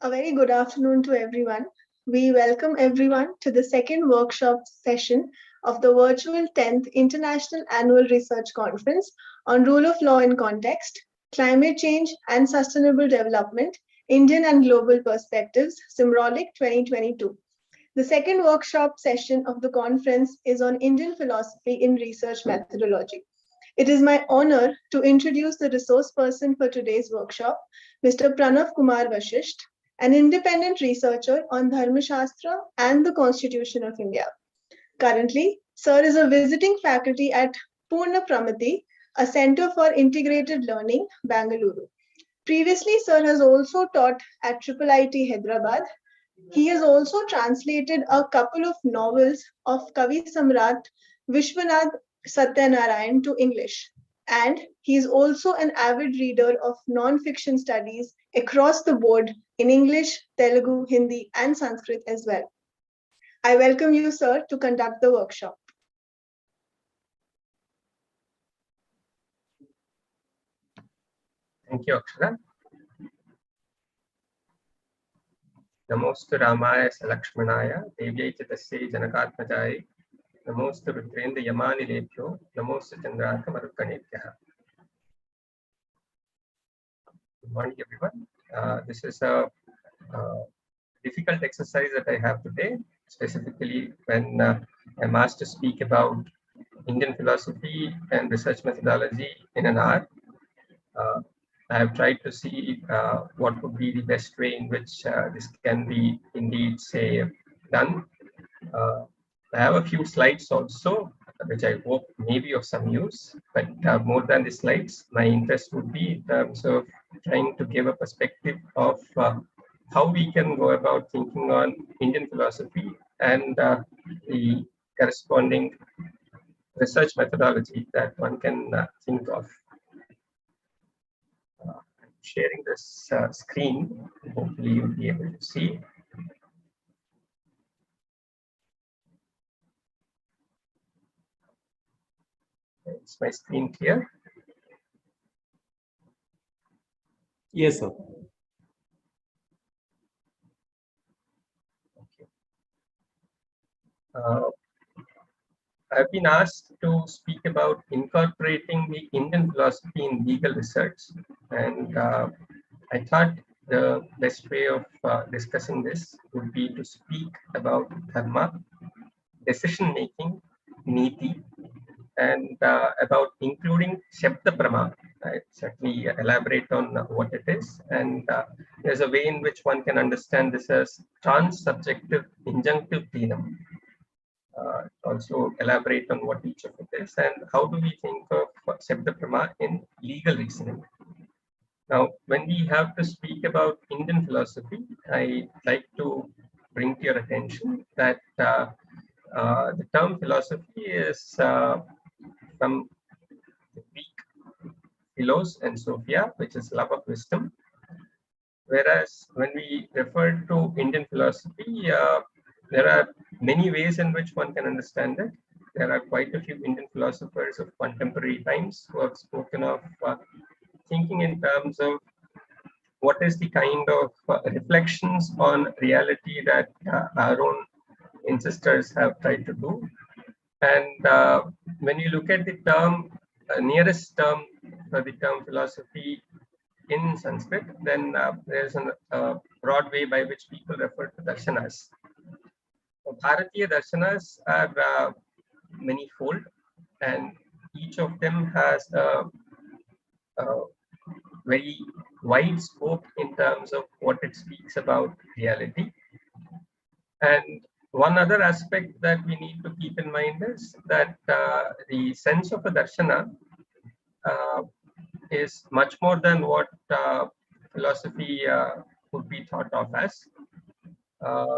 A very good afternoon to everyone. We welcome everyone to the second workshop session of the virtual 10th International Annual Research Conference on Rule of Law in Context, Climate Change and Sustainable Development, Indian and Global Perspectives, Simrolic 2022. The second workshop session of the conference is on Indian philosophy in research methodology. It is my honor to introduce the resource person for today's workshop, Mr. Pranav Kumar Vashisht, an independent researcher on Dharmashastra and the Constitution of India. Currently, Sir is a visiting faculty at Purna Pramati, a Center for Integrated Learning, Bangalore. Previously, Sir has also taught at IIIT Hyderabad. He has also translated a couple of novels of Kavi Samrat Vishwanath Satyanarayan to English. And he is also an avid reader of non-fiction studies across the board in English, Telugu, Hindi, and Sanskrit as well. I welcome you, sir, to conduct the workshop. Thank you, Akshara. Namostu Ramaya Salakshmanaya, Devyai Chatasya Janakatmajaya, Namostu Rudraendra Yamani Lebhyo, Namostu Chandraka Marukkanebhyaha. Good morning, everyone. This is a difficult exercise that I have today, specifically when I'm asked to speak about Indian philosophy and research methodology in an hour. I have tried to see what would be the best way in which this can be indeed, say, done. I have a few slides also, which I hope may be of some use, but more than the slides, my interest would be in terms of trying to give a perspective of how we can go about thinking on Indian philosophy and the corresponding research methodology that one can think of. Sharing this screen, hopefully you'll be able to see. Is my screen clear? Yes, sir. Okay. I've been asked to speak about incorporating the Indian philosophy in legal research, and I thought the best way of discussing this would be to speak about dharma, decision making, niti, and about including Shabda Prama. I certainly elaborate on what it is, and there's a way in which one can understand this as trans-subjective injunctive plenum. Also elaborate on what each of it is and how do we think of Shabda Prama in legal reasoning. Now, when we have to speak about Indian philosophy, I like to bring to your attention that the term philosophy is from the Greek philos and sophia, which is love of wisdom. Whereas when we refer to Indian philosophy, there are many ways in which one can understand it. There are quite a few Indian philosophers of contemporary times who have spoken of thinking in terms of what is the kind of reflections on reality that our own ancestors have tried to do. And when you look at the term, nearest term for the term philosophy in Sanskrit, then there's a broad way by which people refer to darshanas. Bharatiya darshanas are manifold, and each of them has a very wide scope in terms of what it speaks about reality. And one other aspect that we need to keep in mind is that the sense of a darshana is much more than what philosophy would be thought of as.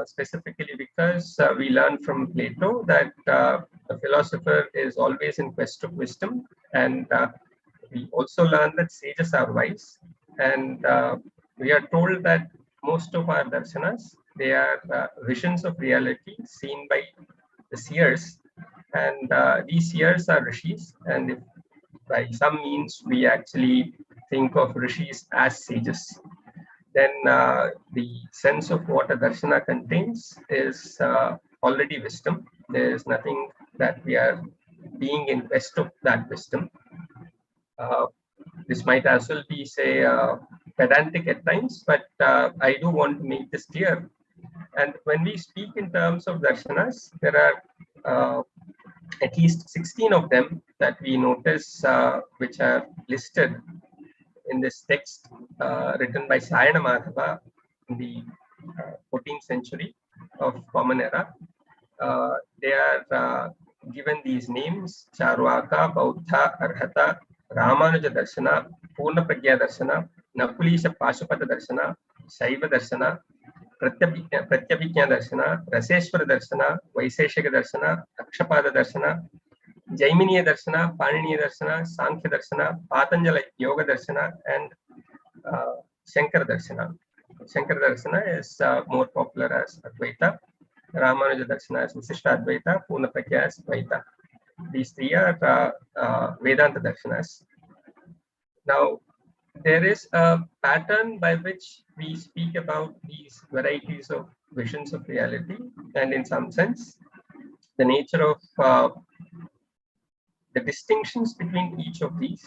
Specifically because we learn from Plato that the philosopher is always in quest of wisdom, and we also learn that sages are wise, and we are told that most of our darshanas, they are visions of reality seen by the seers, and these seers are rishis, and if by some means we actually think of rishis as sages. then the sense of what a darshana contains is already wisdom. There is nothing that we are being in quest of that wisdom. This might as well be, say, pedantic at times, but I do want to make this clear. And when we speak in terms of darshanas, there are at least 16 of them that we notice which are listed in this text written by Sayana Madhava in the 14th century of Common Era. They are given these names: Charvaka, Bauddha, Arhata, Ramanuja Darshana, Purna Pragya Darshana, Nakulisha Pashupata Darshana, Shaiva Darshana, Pratyabhijna Darshana, Raseshwara Darshana, Vaiseshika Darshana, Akshapada Darshana, Jaiminiya Darshana, Paniniya Darshana, Sankhya Darshana, Patanjala Yoga Darshana, and Shankara Darshana. Shankara Darshana is more popular as Advaita. Ramanuja Darshana is Visishta Advaita. Purna Pragya is Dvaita. These three are Vedanta Darshanas. Now, there is a pattern by which we speak about these varieties of visions of reality, and in some sense, the nature of the distinctions between each of these,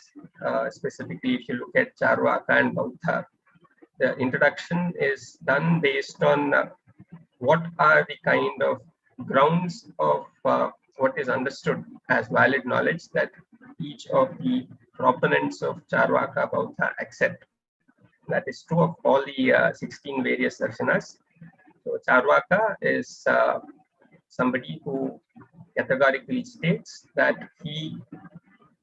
specifically if you look at Charvaka and Bauddha, the introduction is done based on what are the kind of grounds of what is understood as valid knowledge that each of the proponents of Charvaka Bauddha accept. That is true of all the 16 various darshanas. So Charvaka is somebody who categorically states that he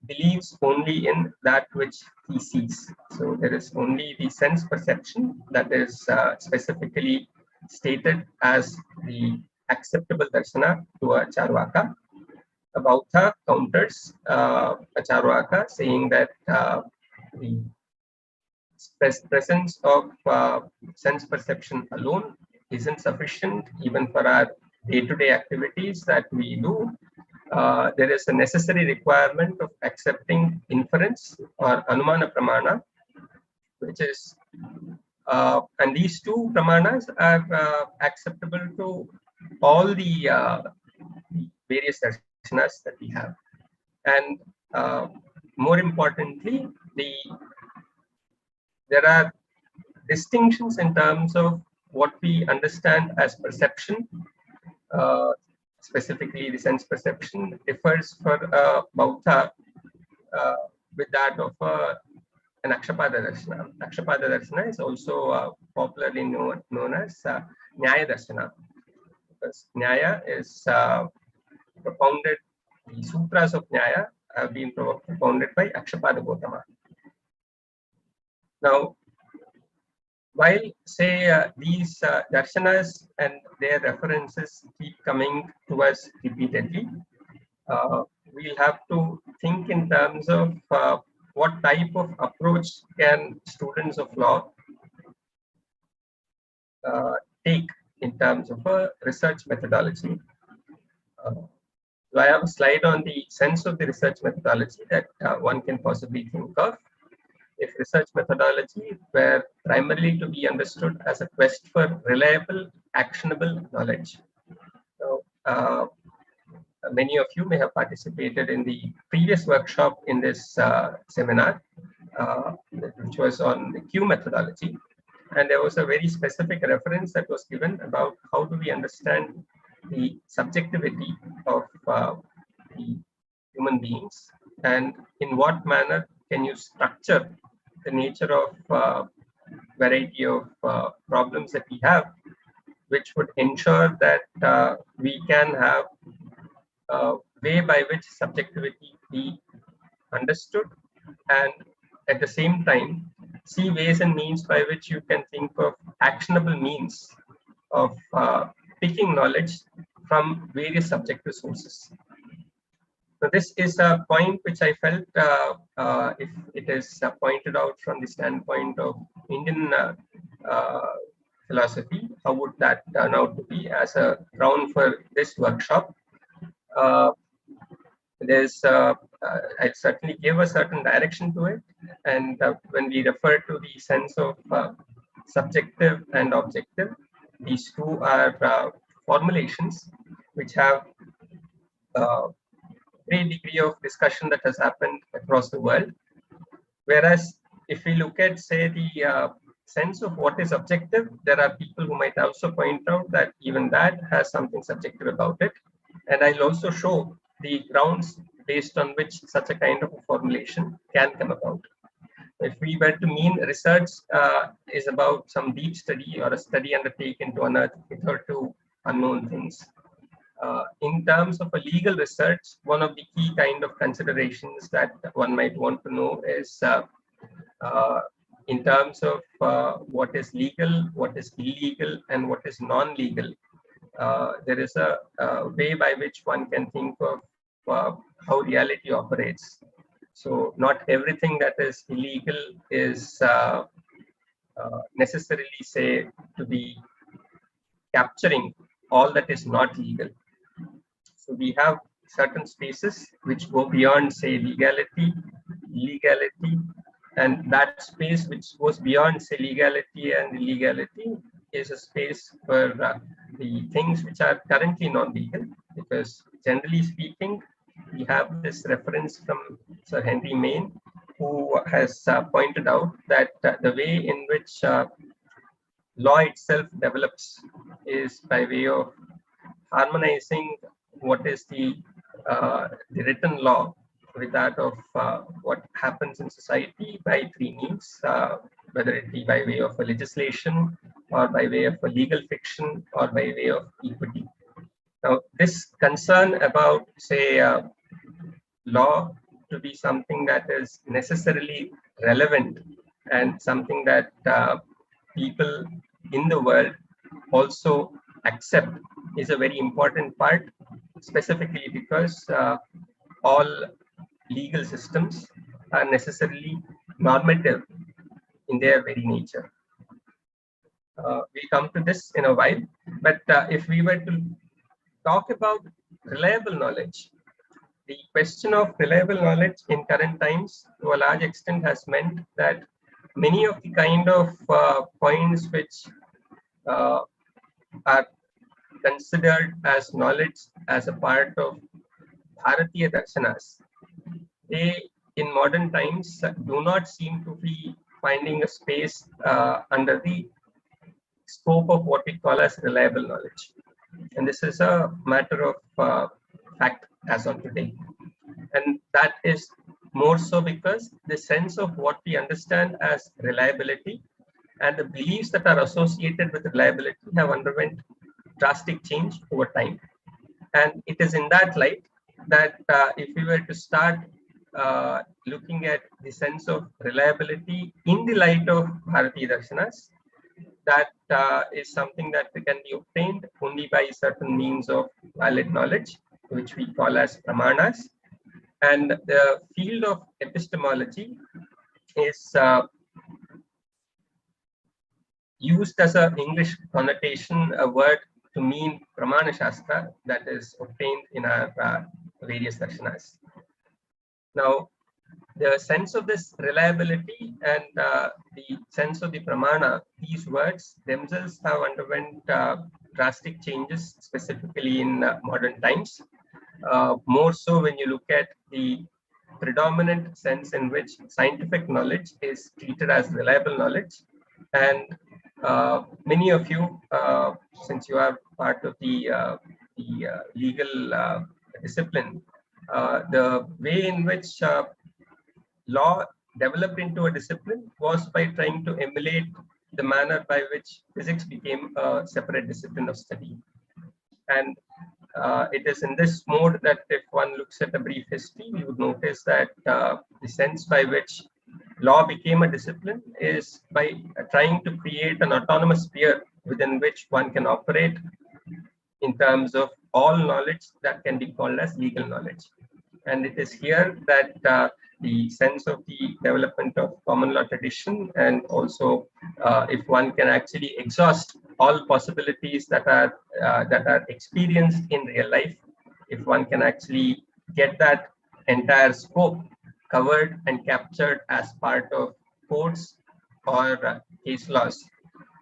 believes only in that which he sees. So there is only the sense perception that is specifically stated as the acceptable darshana to a Charvaka. A Bauddha counters a Charvaka, saying that the presence of sense perception alone isn't sufficient even for our day-to-day activities that we do. There is a necessary requirement of accepting inference or anumana pramana, which is, and these two pramanas are acceptable to all the various darshanas that we have. And more importantly, there are distinctions in terms of what we understand as perception. Specifically, the sense perception differs for Bauddha with that of an Akshapada Darshana. Akshapada Darshana is also popularly known as Nyaya Darshana, because Nyaya is propounded, the sutras of Nyaya have been propounded by Akshapada Gautama. Now, while, say, these darshanas and their references keep coming to us repeatedly, we'll have to think in terms of what type of approach can students of law take in terms of a research methodology. So I have a slide on the sense of the research methodology that one can possibly think of. If research methodology were primarily to be understood as a quest for reliable, actionable knowledge. So, many of you may have participated in the previous workshop in this seminar, which was on the Q methodology. And there was a very specific reference that was given about how do we understand the subjectivity of the human beings, and in what manner can you structure the nature of variety of problems that we have, which would ensure that we can have a way by which subjectivity be understood, and at the same time see ways and means by which you can think of actionable means of picking knowledge from various subjective sources. So this is a point which I felt if it is pointed out from the standpoint of Indian philosophy, how would that turn out to be as a ground for this workshop? I certainly gave a certain direction to it, and when we refer to the sense of subjective and objective. These two are formulations which have a great degree of discussion that has happened across the world. Whereas if we look at, say, the sense of what is objective, there are people who might also point out that even that has something subjective about it. And I'll also show the grounds based on which such a kind of a formulation can come about. If we were to mean research is about some deep study or a study undertaken to unearth hitherto unknown things. In terms of a legal research, one of the key kind of considerations that one might want to know is in terms of what is legal, what is illegal, and what is non-legal. There is a way by which one can think of how reality operates. So not everything that is illegal is necessarily, say, to be capturing all that is not legal. So we have certain spaces which go beyond, say, legality, and that space which goes beyond, say, legality and illegality is a space for the things which are currently not legal, because generally speaking, we have this reference from Sir Henry Maine, who has pointed out that the way in which law itself develops is by way of harmonizing what is the written law with that of what happens in society by three means, whether it be by way of a legislation or by way of a legal fiction or by way of equity. Now, this concern about, say, law to be something that is necessarily relevant and something that people in the world also accept is a very important part, specifically because all legal systems are necessarily normative in their very nature. We'll come to this in a while, but if we were to talk about reliable knowledge, the question of reliable knowledge in current times to a large extent has meant that many of the kind of points which are considered as knowledge as a part of Bharatiya Darshanas, they in modern times do not seem to be finding a space under the scope of what we call as reliable knowledge. And this is a matter of fact as on today. And that is more so because the sense of what we understand as reliability and the beliefs that are associated with reliability have underwent drastic change over time. And it is in that light that if we were to start looking at the sense of reliability in the light of Bharatiya Darshanas, that is something that can be obtained only by certain means of valid knowledge, which we call as pramanas. And the field of epistemology is used as an English connotation, a word to mean pramana shastra that is obtained in our various darshanas. Now, the sense of this reliability and the sense of the pramana, these words themselves have underwent drastic changes, specifically in modern times. More so when you look at the predominant sense in which scientific knowledge is treated as reliable knowledge. And many of you, since you are part of the legal discipline, the way in which law developed into a discipline was by trying to emulate the manner by which physics became a separate discipline of study. And it is in this mode that if one looks at a brief history, we would notice that the sense by which law became a discipline is by trying to create an autonomous sphere within which one can operate in terms of all knowledge that can be called as legal knowledge. And it is here that the sense of the development of common law tradition, and also if one can actually exhaust all possibilities that are experienced in real life, if one can actually get that entire scope covered and captured as part of courts or case laws,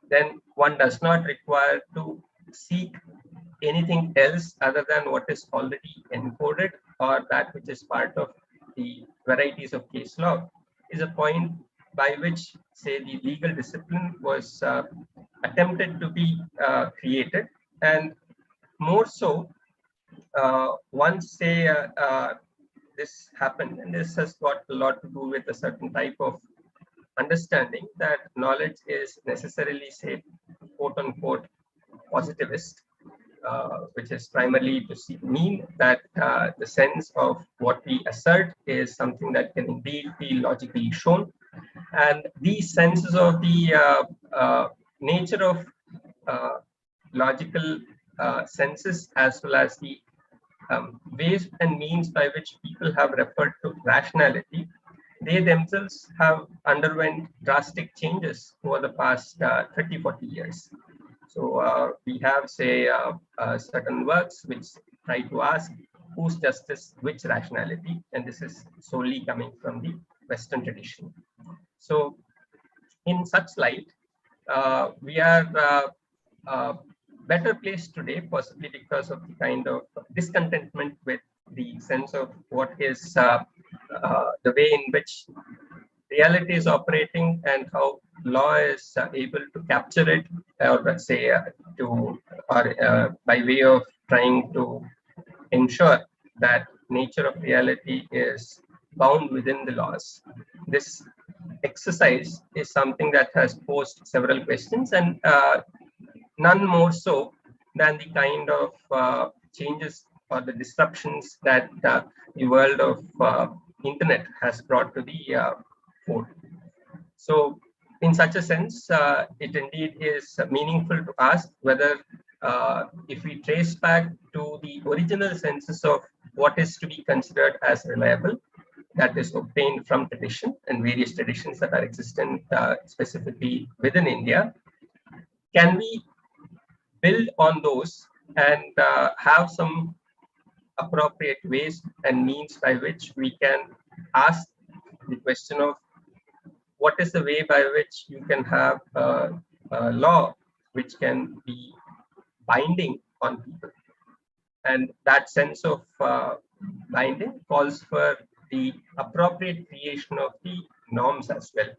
then one does not require to seek anything else other than what is already encoded or that which is part of the varieties of case law, is a point by which, say, the legal discipline was attempted to be created. And more so, once, say, this happened, and this has got a lot to do with a certain type of understanding that knowledge is necessarily, say, quote unquote, positivist, which is primarily to mean that the sense of what we assert is something that can indeed be logically shown. And these senses of the nature of logical senses, as well as the ways and means by which people have referred to rationality, they themselves have underwent drastic changes over the past 30-40 years. So we have, say, certain works which try to ask whose justice, which rationality, and this is solely coming from the Western tradition. So in such light, we are better placed today, possibly because of the kind of discontentment with the sense of what is the way in which reality is operating and how law is able to capture it, or let's say by way of trying to ensure that nature of reality is bound within the laws. This exercise is something that has posed several questions, and none more so than the kind of changes or the disruptions that the world of internet has brought to the fore. So in such a sense, it indeed is meaningful to ask whether if we trace back to the original senses of what is to be considered as reliable, that is obtained from tradition and various traditions that are existent specifically within India, can we build on those and have some appropriate ways and means by which we can ask the question of what is the way by which you can have a law which can be binding on people. And that sense of binding calls for the appropriate creation of the norms as well.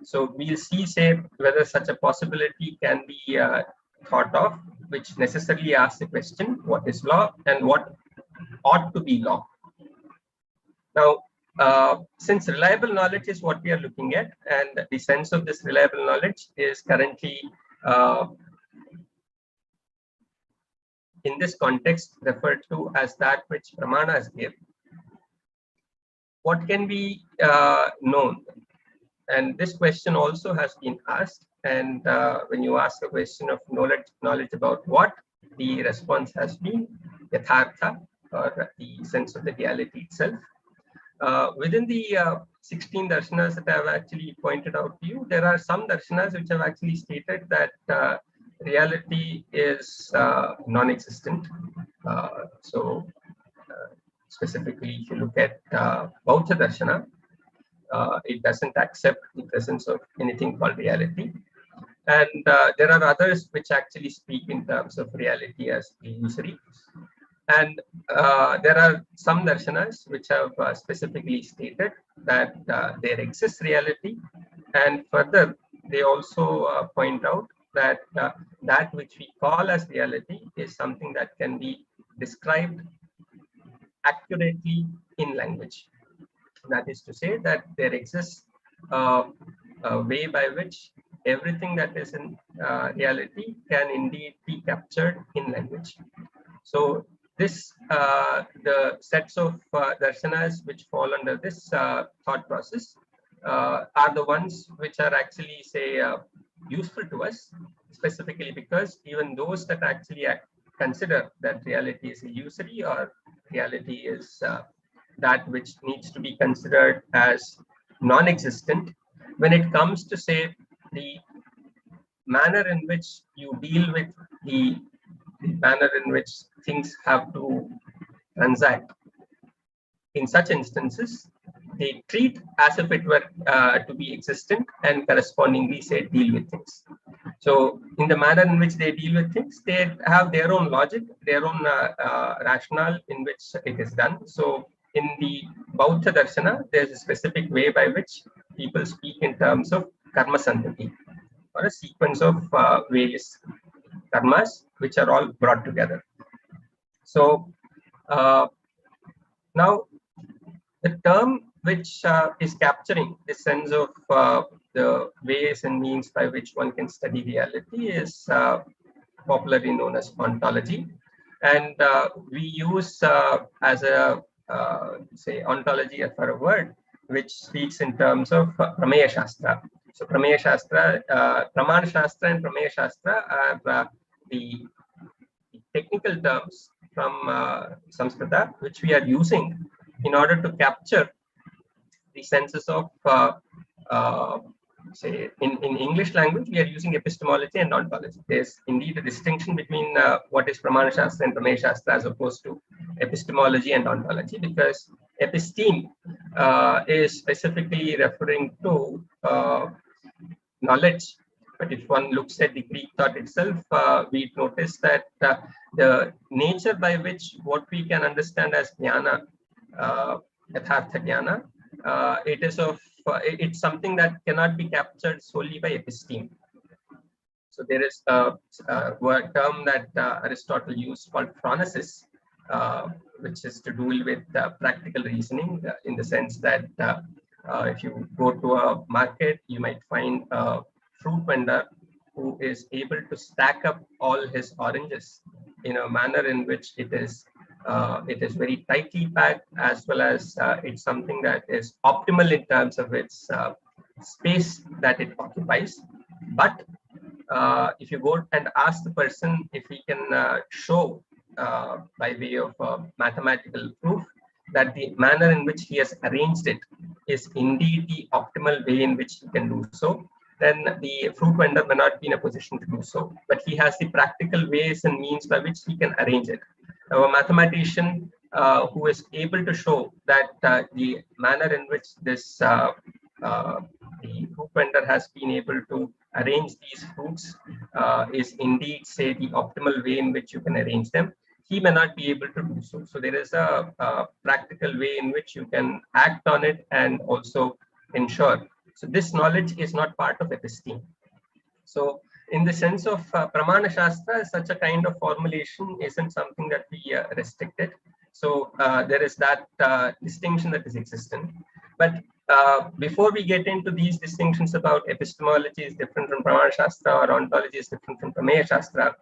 So we'll see, say, whether such a possibility can be thought of, which necessarily asks the question, what is law and what ought to be law? Now, since reliable knowledge is what we are looking at, and the sense of this reliable knowledge is currently in this context referred to as that which Pramanas give, what can be known? And this question also has been asked. And when you ask a question of knowledge about what, the response has been yathartha, or the sense of the reality itself. Within the 16 darshanas that I have actually pointed out to you, there are some darshanas which have actually stated that reality is non-existent. Specifically, if you look at Bauddha Darshana, it doesn't accept the presence of anything called reality. And there are others which actually speak in terms of reality as illusory. And there are some darshanas which have specifically stated that there exists reality. And further, they also point out that that which we call as reality is something that can be described accurately in language. That is to say that there exists a way by which everything that is in reality can indeed be captured in language. So this, the sets of darshanas which fall under this thought process are the ones which are actually, say, useful to us, specifically because even those that actually consider that reality is illusory or reality is that which needs to be considered as non-existent, when it comes to, say, the manner in which you deal with the manner in which things have to transact, in such instances, they treat as if it were to be existent and correspondingly, say, deal with things. So in the manner in which they deal with things, they have their own logic, their own rationale in which it is done. So in the Bauddha Darshana, there's a specific way by which people speak in terms of karma santati, or a sequence of various karmas which are all brought together. So now the term which is capturing the sense of the ways and means by which one can study reality is popularly known as ontology. And we use as a say ontology for a word which speaks in terms of Prameya Shastra. So Prameya Shastra, Pramana Shastra and Prameya Shastra are the technical terms from Samskrita which we are using in order to capture the senses of say in English language, we are using epistemology and ontology. There's indeed a distinction between what is Pramana Shastra and Prameya Shastra as opposed to epistemology and ontology, because episteme is specifically referring to knowledge. But if one looks at the Greek thought itself, we notice that the nature by which what we can understand as jnana, yathartha jnana, it is of it's something that cannot be captured solely by episteme. So there is a word term that Aristotle used called phronesis, which is to do with practical reasoning, in the sense that if you go to a market, you might find a fruit vendor who is able to stack up all his oranges in a manner in which it is very tightly packed, as well as it's something that is optimal in terms of its space that it occupies. But if you go and ask the person if he can show by way of mathematical proof that the manner in which he has arranged it is indeed the optimal way in which he can do so, then the fruit vendor may not be in a position to do so. But he has the practical ways and means by which he can arrange it. Now, a mathematician who is able to show that the manner in which this the fruit vendor has been able to arrange these fruits is indeed, say, the optimal way in which you can arrange them, he may not be able to do so. So there is a practical way in which you can act on it and also ensure. So this knowledge is not part of episteme. So in the sense of Pramana Shastra, such a kind of formulation isn't something that we restricted. So there is that distinction that is existent. But before we get into these distinctions about epistemology is different from Pramana Shastra or ontology is different from Prameya Shastra,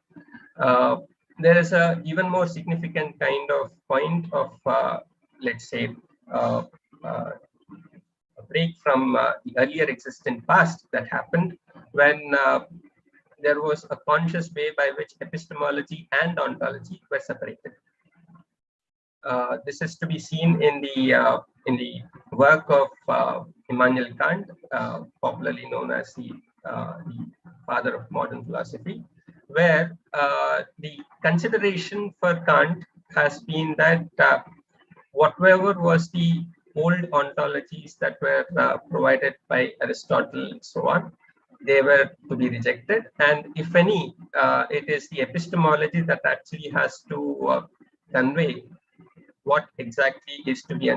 there is a even more significant kind of point of, let's say, a break from the earlier existent past that happened when there was a conscious way by which epistemology and ontology were separated. This is to be seen in the work of Immanuel Kant, popularly known as the father of modern philosophy, where the consideration for Kant has been that whatever was the old ontologies that were provided by Aristotle and so on, they were to be rejected. And if any, it is the epistemology that actually has to convey what exactly is to be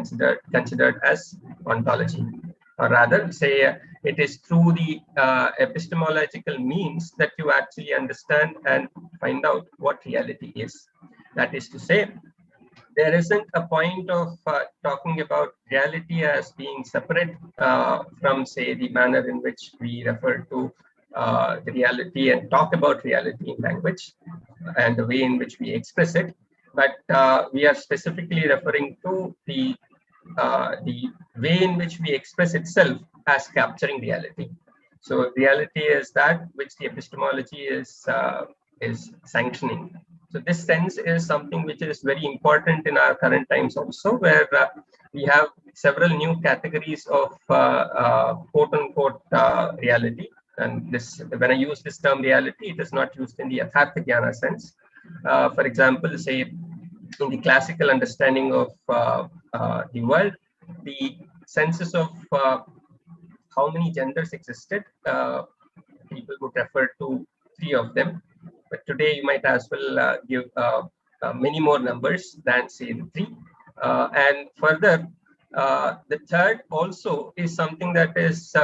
considered as ontology. Or rather, say it is through the epistemological means that you actually understand and find out what reality is. That is to say, there isn't a point of talking about reality as being separate from, say, the manner in which we refer to the reality and talk about reality in language and the way in which we express it. But we are specifically referring to the way in which we express itself as capturing reality. So reality is that which the epistemology is sanctioning. So this sense is something which is very important in our current times also, where we have several new categories of quote unquote reality. And this, when I use this term reality, it is not used in the yathartha jnana sense. For example, say in the classical understanding of the world, the senses of how many genders existed, people would refer to 3 of them. But today you might as well give many more numbers than say the 3. And further, the third also is something that is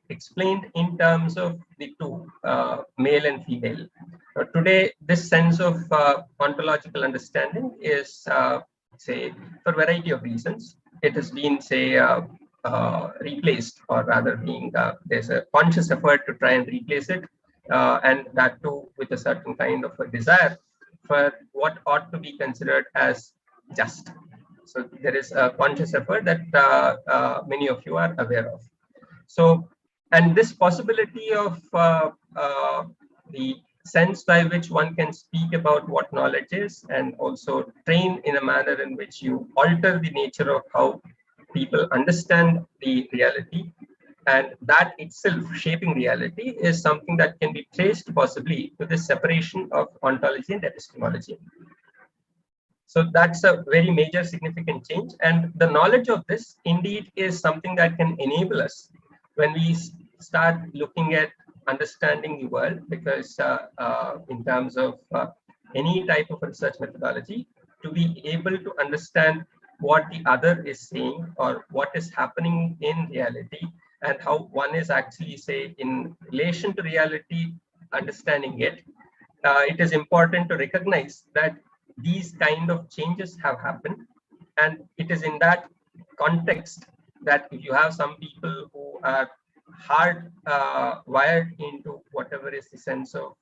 explained in terms of the 2, male and female. Today, this sense of ontological understanding is, say, for a variety of reasons, it has been, say, replaced, or rather being, there's a conscious effort to try and replace it, and that too with a certain kind of a desire for what ought to be considered as just. So there is a conscious effort that many of you are aware of. So, and this possibility of the sense by which one can speak about what knowledge is, and also train in a manner in which you alter the nature of how people understand the reality, and that itself shaping reality, is something that can be traced possibly to the separation of ontology and epistemology. So that's a very major significant change, and the knowledge of this indeed is something that can enable us when we start looking at understanding the world, because in terms of any type of research methodology, to be able to understand what the other is saying or what is happening in reality, and how one is actually, say, in relation to reality, understanding it, it is important to recognize that these kind of changes have happened. And it is in that context that if you have some people who are hard wired into whatever is the sense of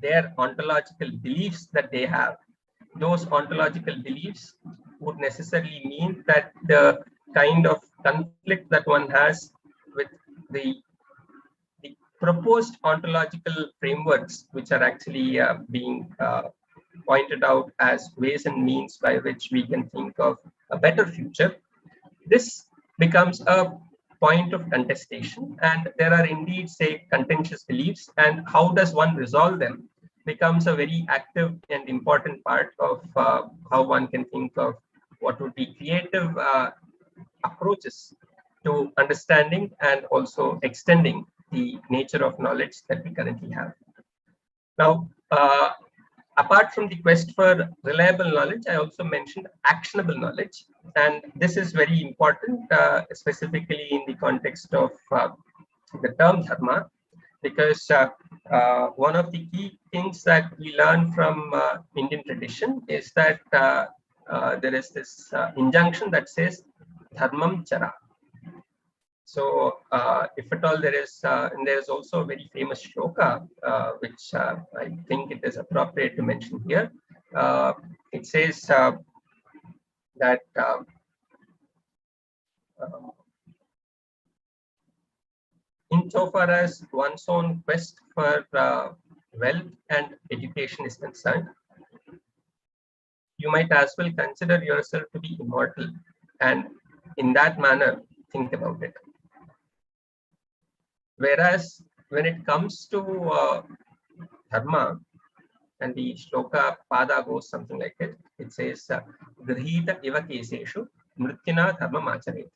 their ontological beliefs that they have, those ontological beliefs would necessarily mean that the kind of conflict that one has with the proposed ontological frameworks, which are actually being pointed out as ways and means by which we can think of a better future, this becomes a point of contestation, and there are indeed, say, contentious beliefs, and how does one resolve them becomes a very active and important part of how one can think of what would be creative approaches to understanding and also extending the nature of knowledge that we currently have. Now, apart from the quest for reliable knowledge, I also mentioned actionable knowledge. And this is very important, specifically in the context of the term dharma, because one of the key things that we learn from Indian tradition is that there is this injunction that says dharmam chara. So if at all there is, and there is also a very famous shloka, which I think it is appropriate to mention here. It says that insofar as one's own quest for wealth and education is concerned, you might as well consider yourself to be immortal, and in that manner think about it. Whereas when it comes to dharma, and the shloka pada goes something like it, it says grihita iva keseshu mrityuna dharma macharet.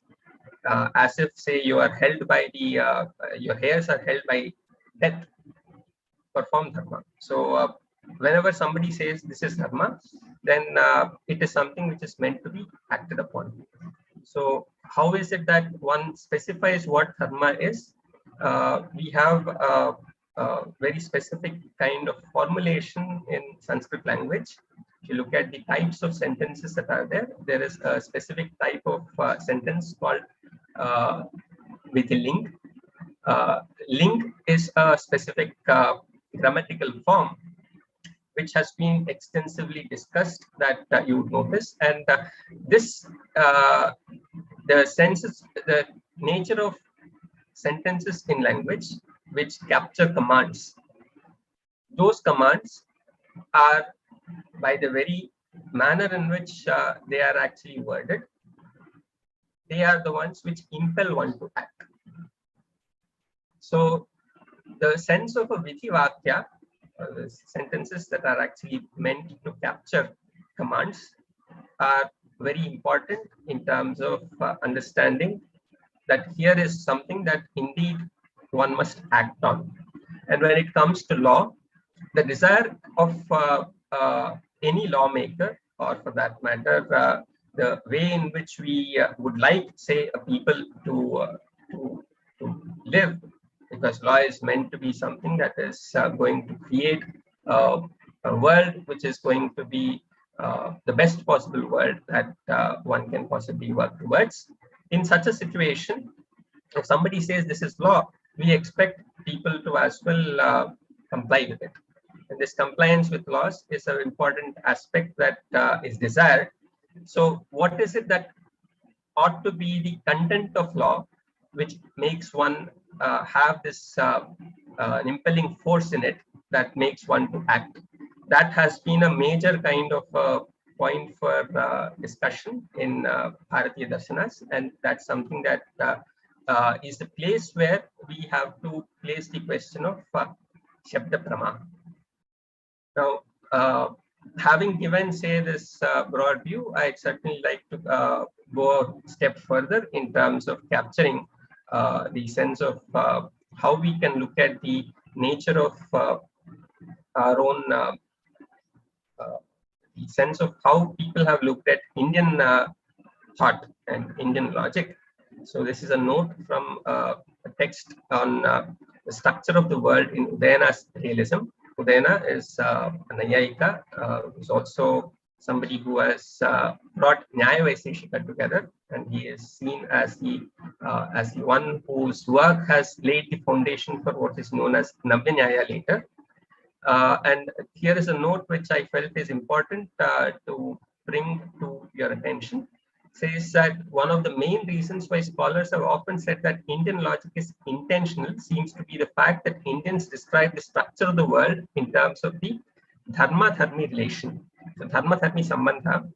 As if, say, you are held by the your hairs are held by death, perform dharma. So whenever somebody says this is dharma, then it is something which is meant to be acted upon. So how is it that one specifies what dharma is? We have a very specific kind of formulation in Sanskrit language. If you look at the types of sentences that are there, there is a specific type of sentence called with a link. Link is a specific grammatical form which has been extensively discussed, that you would notice. And this, the senses, the nature of sentences in language which capture commands, those commands are, by the very manner in which they are actually worded, they are the ones which impel one to act. So the sense of a vidhi vakya, the sentences that are actually meant to capture commands, are very important in terms of understanding that here is something that indeed one must act on. And when it comes to law, the desire of any lawmaker, or for that matter, the way in which we would like, say, a people to live, because law is meant to be something that is going to create a world which is going to be the best possible world that one can possibly work towards. In such a situation, if somebody says this is law, we expect people to as well comply with it. And this compliance with laws is an important aspect that is desired. So what is it that ought to be the content of law, which makes one have this an impelling force in it that makes one to act? That has been a major kind of point for discussion in Bharatiya Darshanas, and that's something that is the place where we have to place the question of Shabda Prama. Now, having given, say, this broad view, I'd certainly like to go a step further in terms of capturing the sense of how we can look at the nature of our own the sense of how people have looked at Indian thought and Indian logic. So this is a note from a text on the structure of the world in Udayana's realism. Udayana is a Nayayika, who's also somebody who has brought Nyaya Vaiseshika together, and he is seen as the one whose work has laid the foundation for what is known as Navya Nyaya later. And here is a note which I felt is important to bring to your attention. Says that one of the main reasons why scholars have often said that Indian logic is intentional seems to be the fact that Indians describe the structure of the world in terms of the dharma-dharmi relation. So dharma-dharmi sambandha,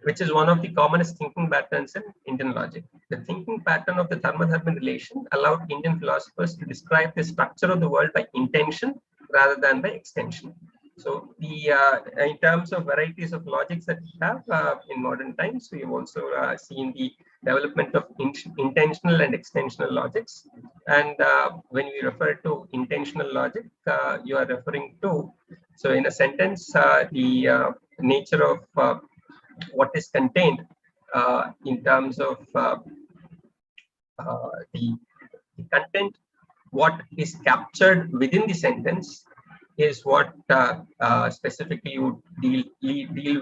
which is one of the commonest thinking patterns in Indian logic. The thinking pattern of the dharma-dharmi relation allowed Indian philosophers to describe the structure of the world by intention rather than by extension. So the in terms of varieties of logics that we have in modern times, we have also seen the development of intentional and extensional logics. And when we refer to intentional logic, you are referring to, so in a sentence, the nature of what is contained in terms of the content, what is captured within the sentence is what specifically would deal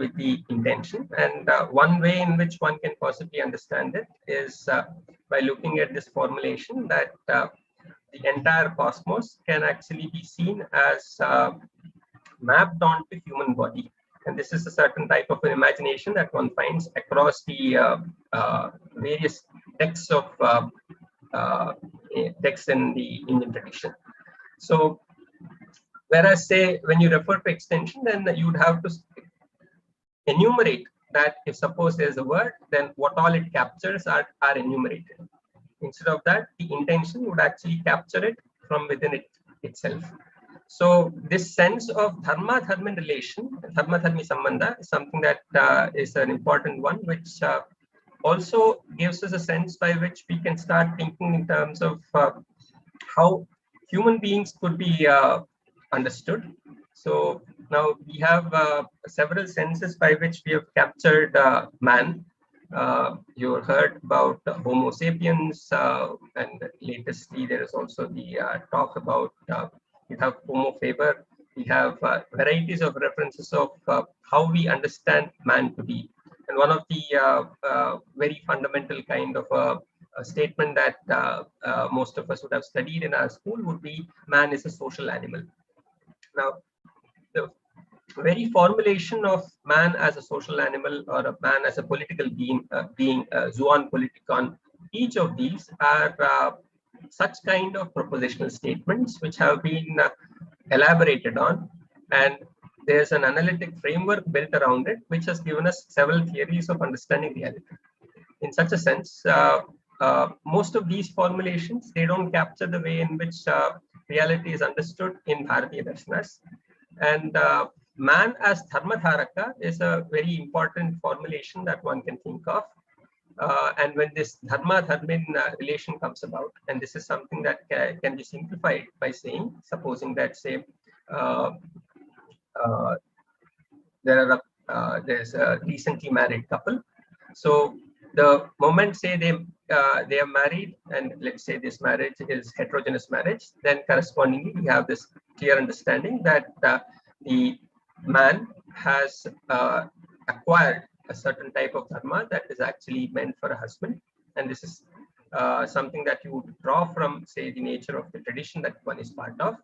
with the intention. And one way in which one can possibly understand it is by looking at this formulation that the entire cosmos can actually be seen as mapped onto human body. And this is a certain type of an imagination that one finds across the various texts of texts in the Indian tradition. So whereas, say, when you refer to extension, then you would have to enumerate that. If suppose there's a word, then what all it captures are enumerated. Instead of that, the intention would actually capture it from within it itself. So this sense of dharma-dharma relation, dharma-dharmi sambandha, is something that is an important one, which also gives us a sense by which we can start thinking in terms of how human beings could be understood. So now we have several senses by which we have captured man. You heard about Homo sapiens, and latestly there is also the talk about we have Homo faber. We have varieties of references of how we understand man to be. And one of the very fundamental kind of a statement that most of us would have studied in our school would be man is a social animal. Now, the very formulation of man as a social animal or a man as a political being, zoon politikon, each of these are such kind of propositional statements which have been elaborated on, and there's an analytic framework built around it which has given us several theories of understanding reality. In such a sense, most of these formulations, they don't capture the way in which reality is understood in Bharatiya Darshanas. And man as dharmadharaka is a very important formulation that one can think of. And when this dharma-dharmin relation comes about, and this is something that can be simplified by saying, supposing that, say, there's a recently married couple. So the moment say they are married, and let's say this marriage is heterogeneous marriage, then correspondingly we have this clear understanding that the man has acquired a certain type of dharma that is actually meant for a husband, and this is something that you would draw from, say, the nature of the tradition that one is part of,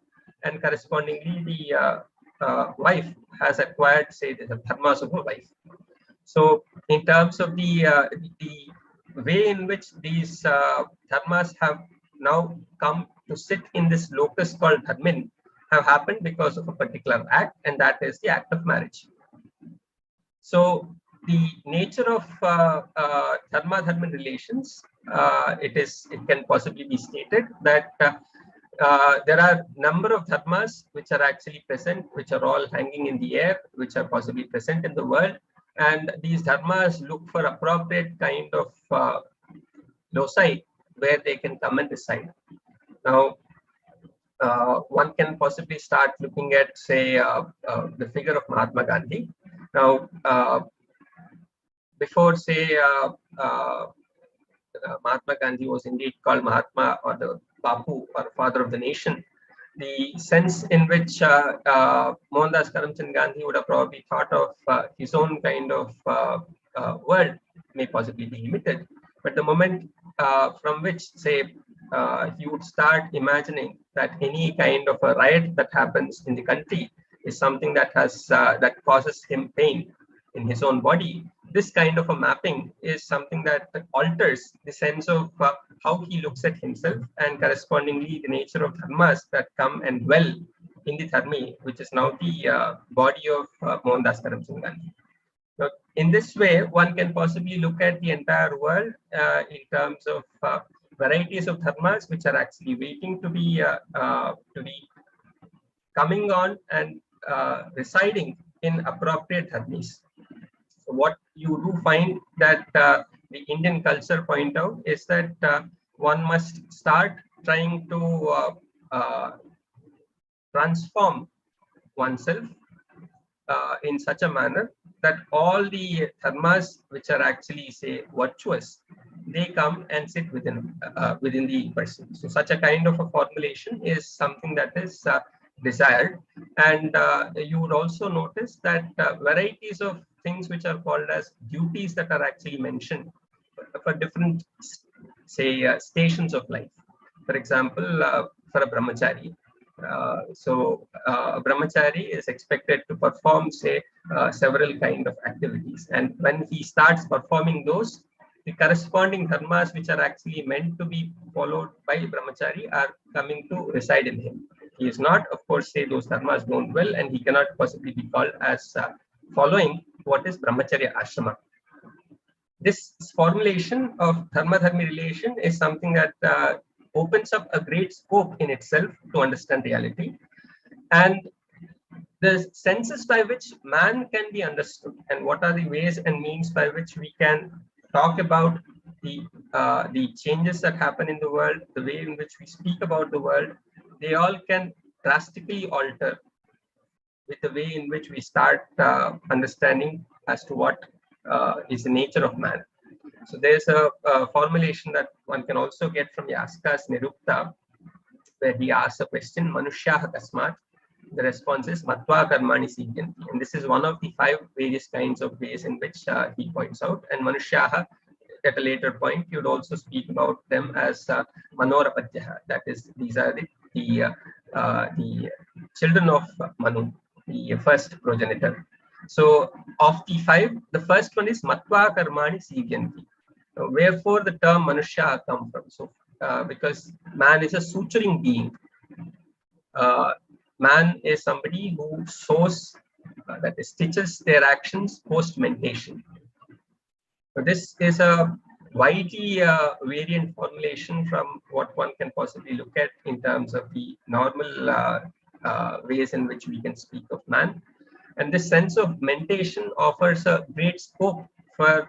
and correspondingly the wife has acquired, say, the dharmas of a wife. So in terms of the way in which these dharmas have now come to sit in this locus called dharmin have happened because of a particular act, and that is the act of marriage. So the nature of dharma-dharmin relations, it can possibly be stated that there are number of dharmas which are actually present, which are all hanging in the air, which are possibly present in the world, and these dharmas look for appropriate kind of loci where they can come and reside. Now, one can possibly start looking at, say, the figure of Mahatma Gandhi. Now, before, say, Mahatma Gandhi was indeed called Mahatma, or the Bapu, or father of the nation, the sense in which Mohandas Karamchand Gandhi would have probably thought of his own kind of world may possibly be limited. But the moment from which, say, he would start imagining that any kind of a riot that happens in the country is something that has that causes him pain in his own body, this kind of a mapping is something that alters the sense of how he looks at himself, and correspondingly the nature of dharmas that come and dwell in the dharmi, which is now the body of Mohandas Karamchand Gandhi. So in this way, one can possibly look at the entire world in terms of varieties of dharmas which are actually waiting to be coming on and residing in appropriate dharmis. So what you do find that the Indian culture point out is that one must start trying to transform oneself in such a manner that all the dharmas which are actually, say, virtuous, they come and sit within the person. So such a kind of a formulation is something that is desired, and you would also notice that varieties of things which are called as duties that are actually mentioned for different, say, stations of life. For example, for a brahmachari, a brahmachari is expected to perform, say, several kind of activities, and when he starts performing those, the corresponding dharmas which are actually meant to be followed by brahmachari are coming to reside in him. He is not, of course, say, those dharmas don't well, and he cannot possibly be called as following what is brahmacharya ashrama. This formulation of dharma-dharmi relation is something that opens up a great scope in itself to understand reality, and the senses by which man can be understood, and what are the ways and means by which we can talk about the changes that happen in the world, the way in which we speak about the world, they all can drastically alter with the way in which we start understanding as to what is the nature of man. So there's a formulation that one can also get from Yaska's Nirukta, where he asks a question, Manushyaha Kasmat. The response is Matva Karmani Sidyanti. And this is one of the 5 various kinds of ways in which he points out. And Manushyaha, at a later point, you would also speak about them as Manorapadyaha. That is, these are the children of Manu, the first progenitor. So of the 5, the first one is Matva Karmani Sidyanti. Wherefore the term Manushya come from. So because man is a suturing being. Man is somebody who sews, that is, stitches their actions post mentation. So this is a widely variant formulation from what one can possibly look at in terms of the normal ways in which we can speak of man. And this sense of mentation offers a great scope for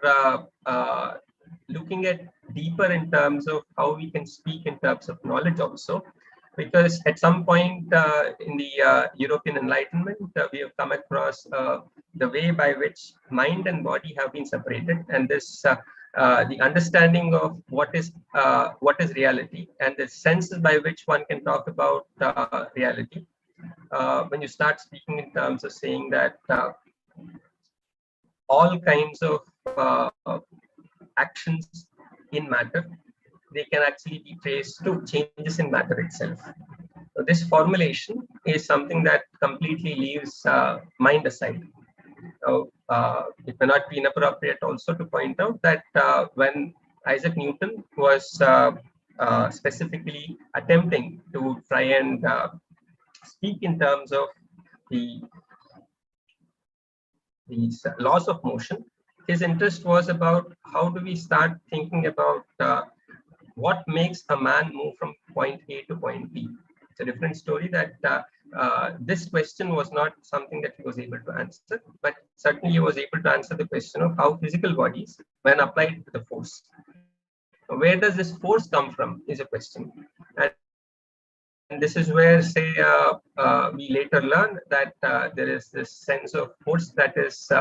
looking at deeper in terms of how we can speak in terms of knowledge also. because at some point in the European Enlightenment, we have come across the way by which mind and body have been separated, and this the understanding of what is reality and the senses by which one can talk about reality. When you start speaking in terms of saying that all kinds of actions in matter, they can actually be traced to changes in matter itself. So this formulation is something that completely leaves mind aside. It may not be inappropriate also to point out that when Isaac Newton was specifically attempting to try and speak in terms of the laws of motion, his interest was about how do we start thinking about what makes a man move from point A to point B. It's a different story that this question was not something that he was able to answer, but certainly he was able to answer the question of how physical bodies, when applied to the force, where does this force come from is a question. And this is where, say, we later learn that there is this sense of force that is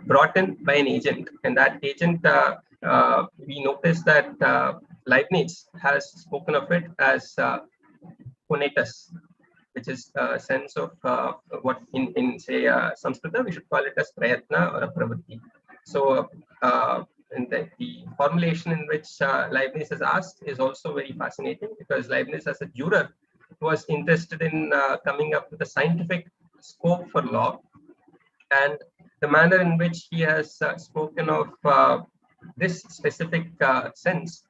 brought in by an agent. And that agent, we notice that Leibniz has spoken of it as conatus, which is a sense of what in say Sanskrita, we should call it as prayatna or a pravritti. So and the formulation in which Leibniz is asked is also very fascinating, because Leibniz as a juror was interested in coming up with a scientific scope for law, and the manner in which he has spoken of this specific sense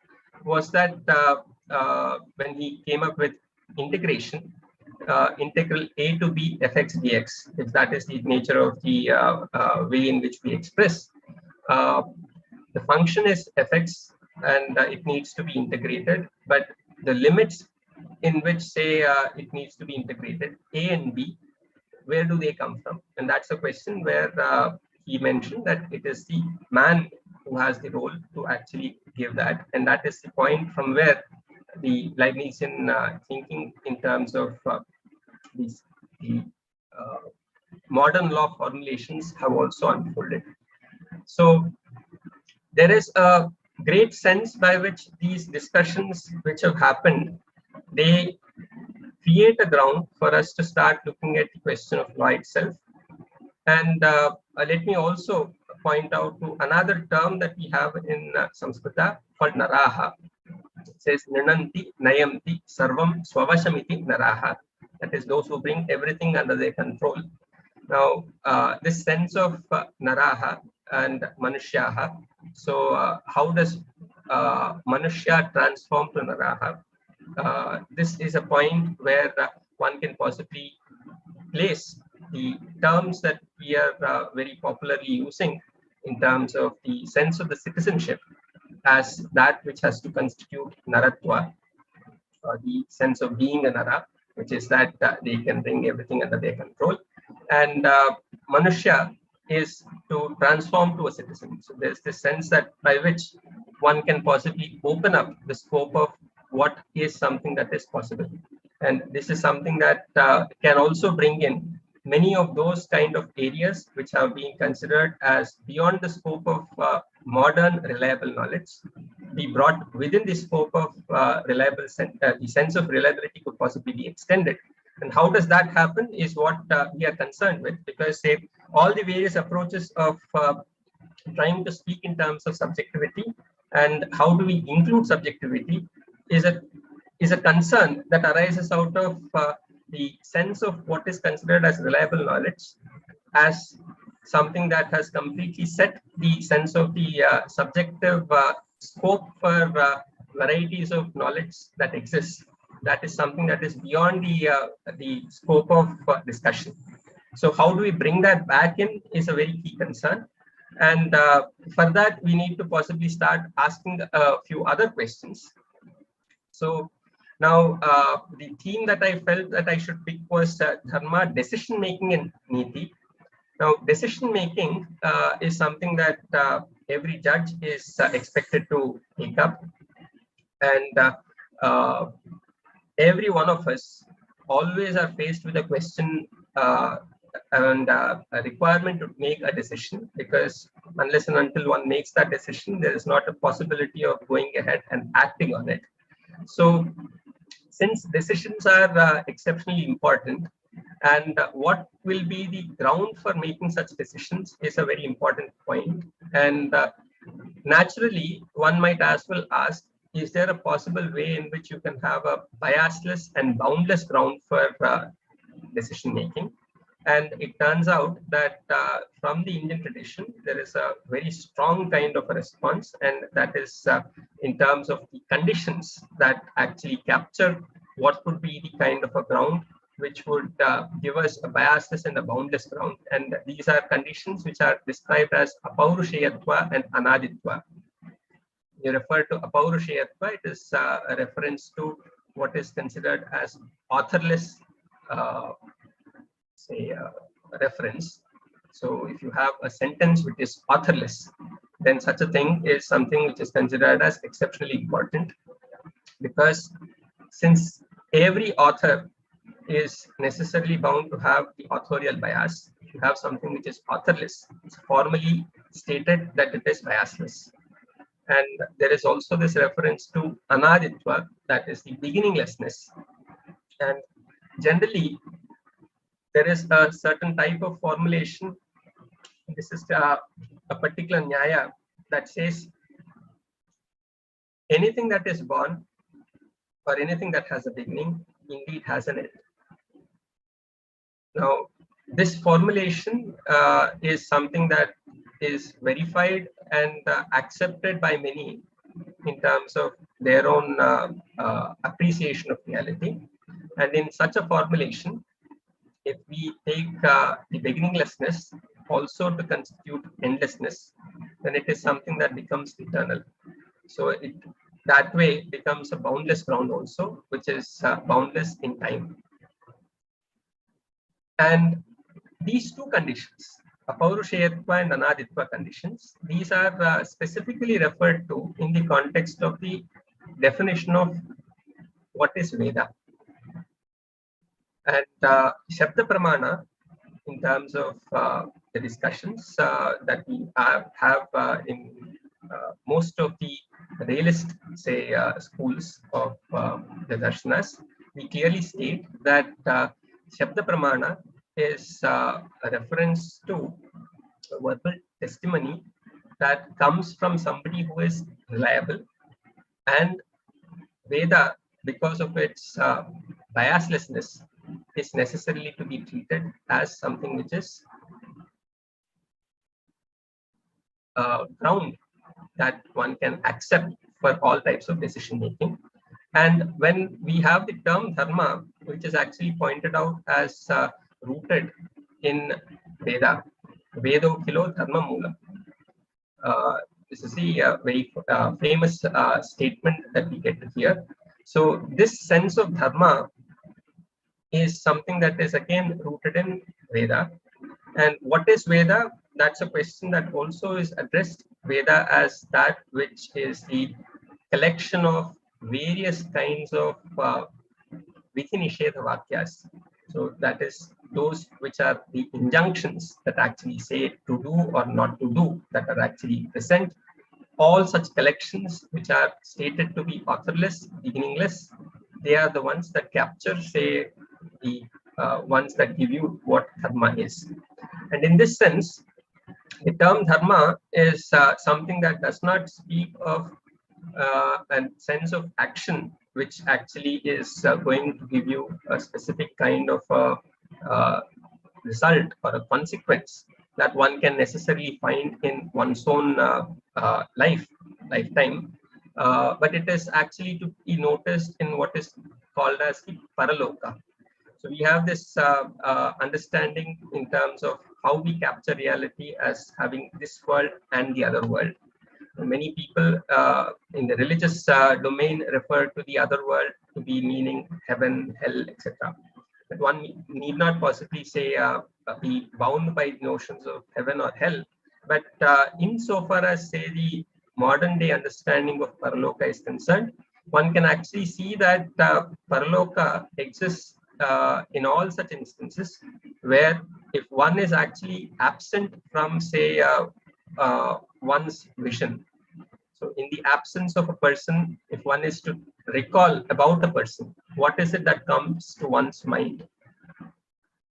was that when he came up with integration, integral a to b fx dx, if that is the nature of the way in which we express, the function is fx and it needs to be integrated, but the limits in which, say, it needs to be integrated, a and b, where do they come from? And that's a question where he mentioned that it is the man who has the role to actually give that, and that is the point from where the Leibnizian thinking in terms of the modern law formulations have also unfolded. So there is a great sense by which these discussions which have happened, they create a ground for us to start looking at the question of law itself. And let me also point out to another term that we have in Sanskrita called naraha. It says nirnanti nayanti sarvam swavashamiti naraha. That is those who bring everything under their control. Now, this sense of naraha and manushyaha. So, how does manushya transform to naraha? This is a point where one can possibly place the terms that we are very popularly using in terms of the sense of the citizenship as that which has to constitute naratva, or the sense of being a nara, which is that they can bring everything under their control. And manushya is to transform to a citizen. So there's this sense that by which one can possibly open up the scope of what is something that is possible. And this is something that can also bring in many of those kind of areas which have been considered as beyond the scope of modern reliable knowledge, be brought within the scope of the sense of reliability could possibly be extended. And how does that happen is what we are concerned with, because say all the various approaches of trying to speak in terms of subjectivity and how do we include subjectivity is a concern that arises out of the sense of what is considered as reliable knowledge as something that has completely set the sense of the subjective scope for varieties of knowledge that exists. That is something that is beyond the scope of discussion. So how do we bring that back in is a very key concern. And for that, we need to possibly start asking a few other questions. So now the theme that I felt that I should pick was dharma, decision making, and niti. Now, decision making is something that every judge is expected to take up, and every one of us always are faced with a question and a requirement to make a decision, because unless and until one makes that decision, there is not a possibility of going ahead and acting on it. So since decisions are exceptionally important, and what will be the ground for making such decisions is a very important point. And naturally, one might as well ask, is there a possible way in which you can have a biasless and boundless ground for decision making? And it turns out that from the Indian tradition, there is a very strong kind of a response, and that is in terms of the conditions that actually capture what would be the kind of a ground which would give us a biasless and a boundless ground. And these are conditions which are described as apaurusheyatva and anaditva. You refer to apaurusheyatva, it is a reference to what is considered as authorless reference. So if you have a sentence which is authorless, then such a thing is something which is considered as exceptionally important, because since every author is necessarily bound to have the authorial bias, if you have something which is authorless, it's formally stated that it is biasless. And there is also this reference to anaditva, that is the beginninglessness. And generally, there is a certain type of formulation. This is a particular nyaya that says anything that is born or anything that has a beginning indeed has an end. Now, this formulation is something that is verified and accepted by many in terms of their own appreciation of reality. And in such a formulation, if we take the beginninglessness also to constitute endlessness, then it is something that becomes eternal. So it that way becomes a boundless ground also, which is boundless in time. And these two conditions, apaurusheyatva and anaditva conditions, these are specifically referred to in the context of the definition of what is Veda. And Shabda Pramana, in terms of the discussions that we have in most of the realist, say, schools of the darshanas, we clearly state that Shabda Pramana is a reference to a verbal testimony that comes from somebody who is reliable, and Veda, because of its biaslessness, is necessarily to be treated as something which is ground that one can accept for all types of decision making. And when we have the term dharma, which is actually pointed out as rooted in Veda, Vedo kilo dharma moolam. This is the very famous statement that we get here. So this sense of dharma is something that is again rooted in Veda. And what is Veda? That's a question that also is addressed. Veda as that which is the collection of various kinds of Vithi-nishedha vakyas. So that is those which are the injunctions that actually say to do or not to do, that are actually present. All such collections which are stated to be authorless, beginningless, they are the ones that capture, say, the ones that give you what dharma is. And in this sense, the term dharma is something that does not speak of a sense of action, which actually is going to give you a specific kind of result or a consequence that one can necessarily find in one's own lifetime. But it is actually to be noticed in what is called as the paraloka. So we have this understanding in terms of how we capture reality as having this world and the other world. Many people in the religious domain refer to the other world to be meaning heaven, hell, etc. But one need not possibly say be bound by notions of heaven or hell. But insofar as, say, the modern day understanding of paraloka is concerned, one can actually see that Paraloka exists in all such instances where if one is actually absent from, say, one's vision. So in the absence of a person, if one is to recall about a person, what is it that comes to one's mind?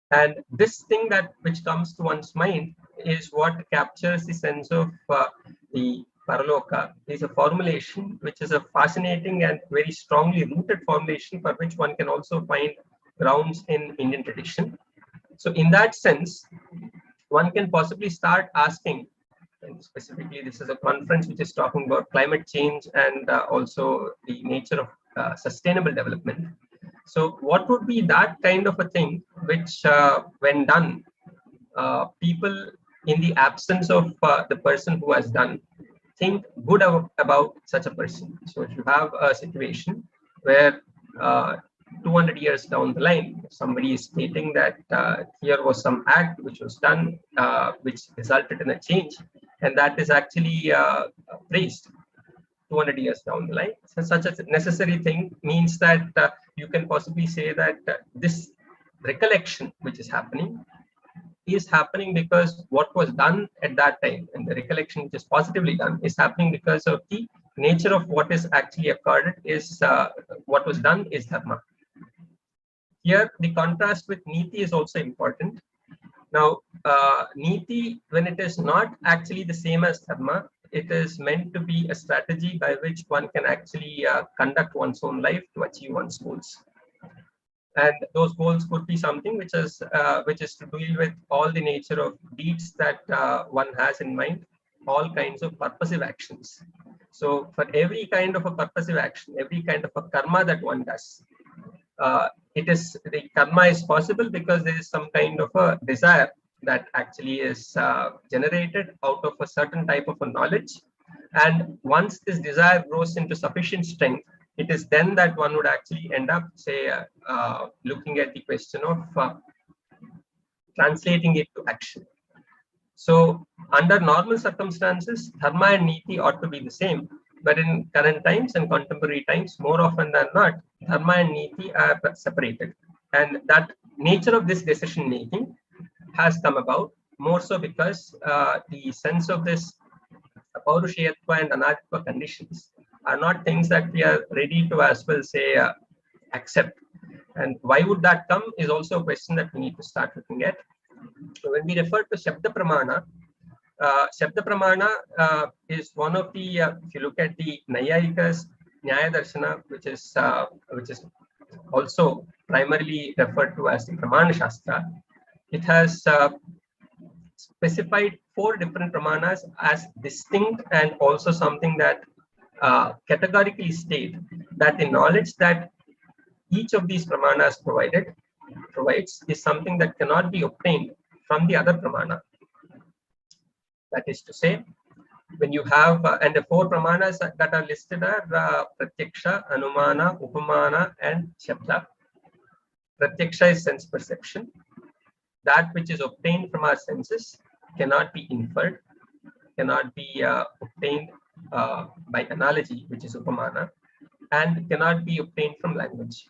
And this thing that which comes to one's mind is what captures the sense of the Paraloka. Is a formulation which is a fascinating and very strongly rooted formulation for which one can also find grounds in Indian tradition. So in that sense, one can possibly start asking, and specifically this is a conference which is talking about climate change and also the nature of sustainable development. So what would be that kind of a thing which when done, people in the absence of the person who has done think good about such a person. So if you have a situation where 200 years down the line, somebody is stating that here was some act which was done, which resulted in a change, and that is actually praised 200 years down the line. So such a necessary thing means that you can possibly say that this recollection which is happening because what was done at that time, and the recollection which is positively done is happening because of the nature of what is actually occurred is what was done is dharma. Here, the contrast with niti is also important. Now, niti, when it is not actually the same as dharma, it is meant to be a strategy by which one can actually conduct one's own life to achieve one's goals. And those goals could be something which is to deal with all the nature of deeds that one has in mind, all kinds of purposive actions. So for every kind of a purposive action, every kind of a karma that one does, the karma is possible because there is some kind of a desire that actually is generated out of a certain type of a knowledge. And once this desire grows into sufficient strength, it is then that one would actually end up, say, looking at the question of translating it to action. So under normal circumstances, dharma and niti ought to be the same. But in current times and contemporary times, more often than not, dharma and niti are separated. And that nature of this decision making has come about more so because the sense of this paurushayatva and anatva conditions are not things that we are ready to as well say accept. And why would that come is also a question that we need to start looking at. So when we refer to Shabda Pramana, is one of the, if you look at the Nayayikas, Nyaya Darshana, which is also primarily referred to as the Pramana Shastra, it has specified 4 different Pramanas as distinct and also something that categorically state that the knowledge that each of these Pramanas provides is something that cannot be obtained from the other Pramana. That is to say, when you have, and the 4 Pramanas that are listed are Pratyaksha, Anumana, Upamana, and Shabda. Pratyaksha is sense perception. That which is obtained from our senses cannot be inferred, cannot be obtained by analogy, which is Upamana, and cannot be obtained from language,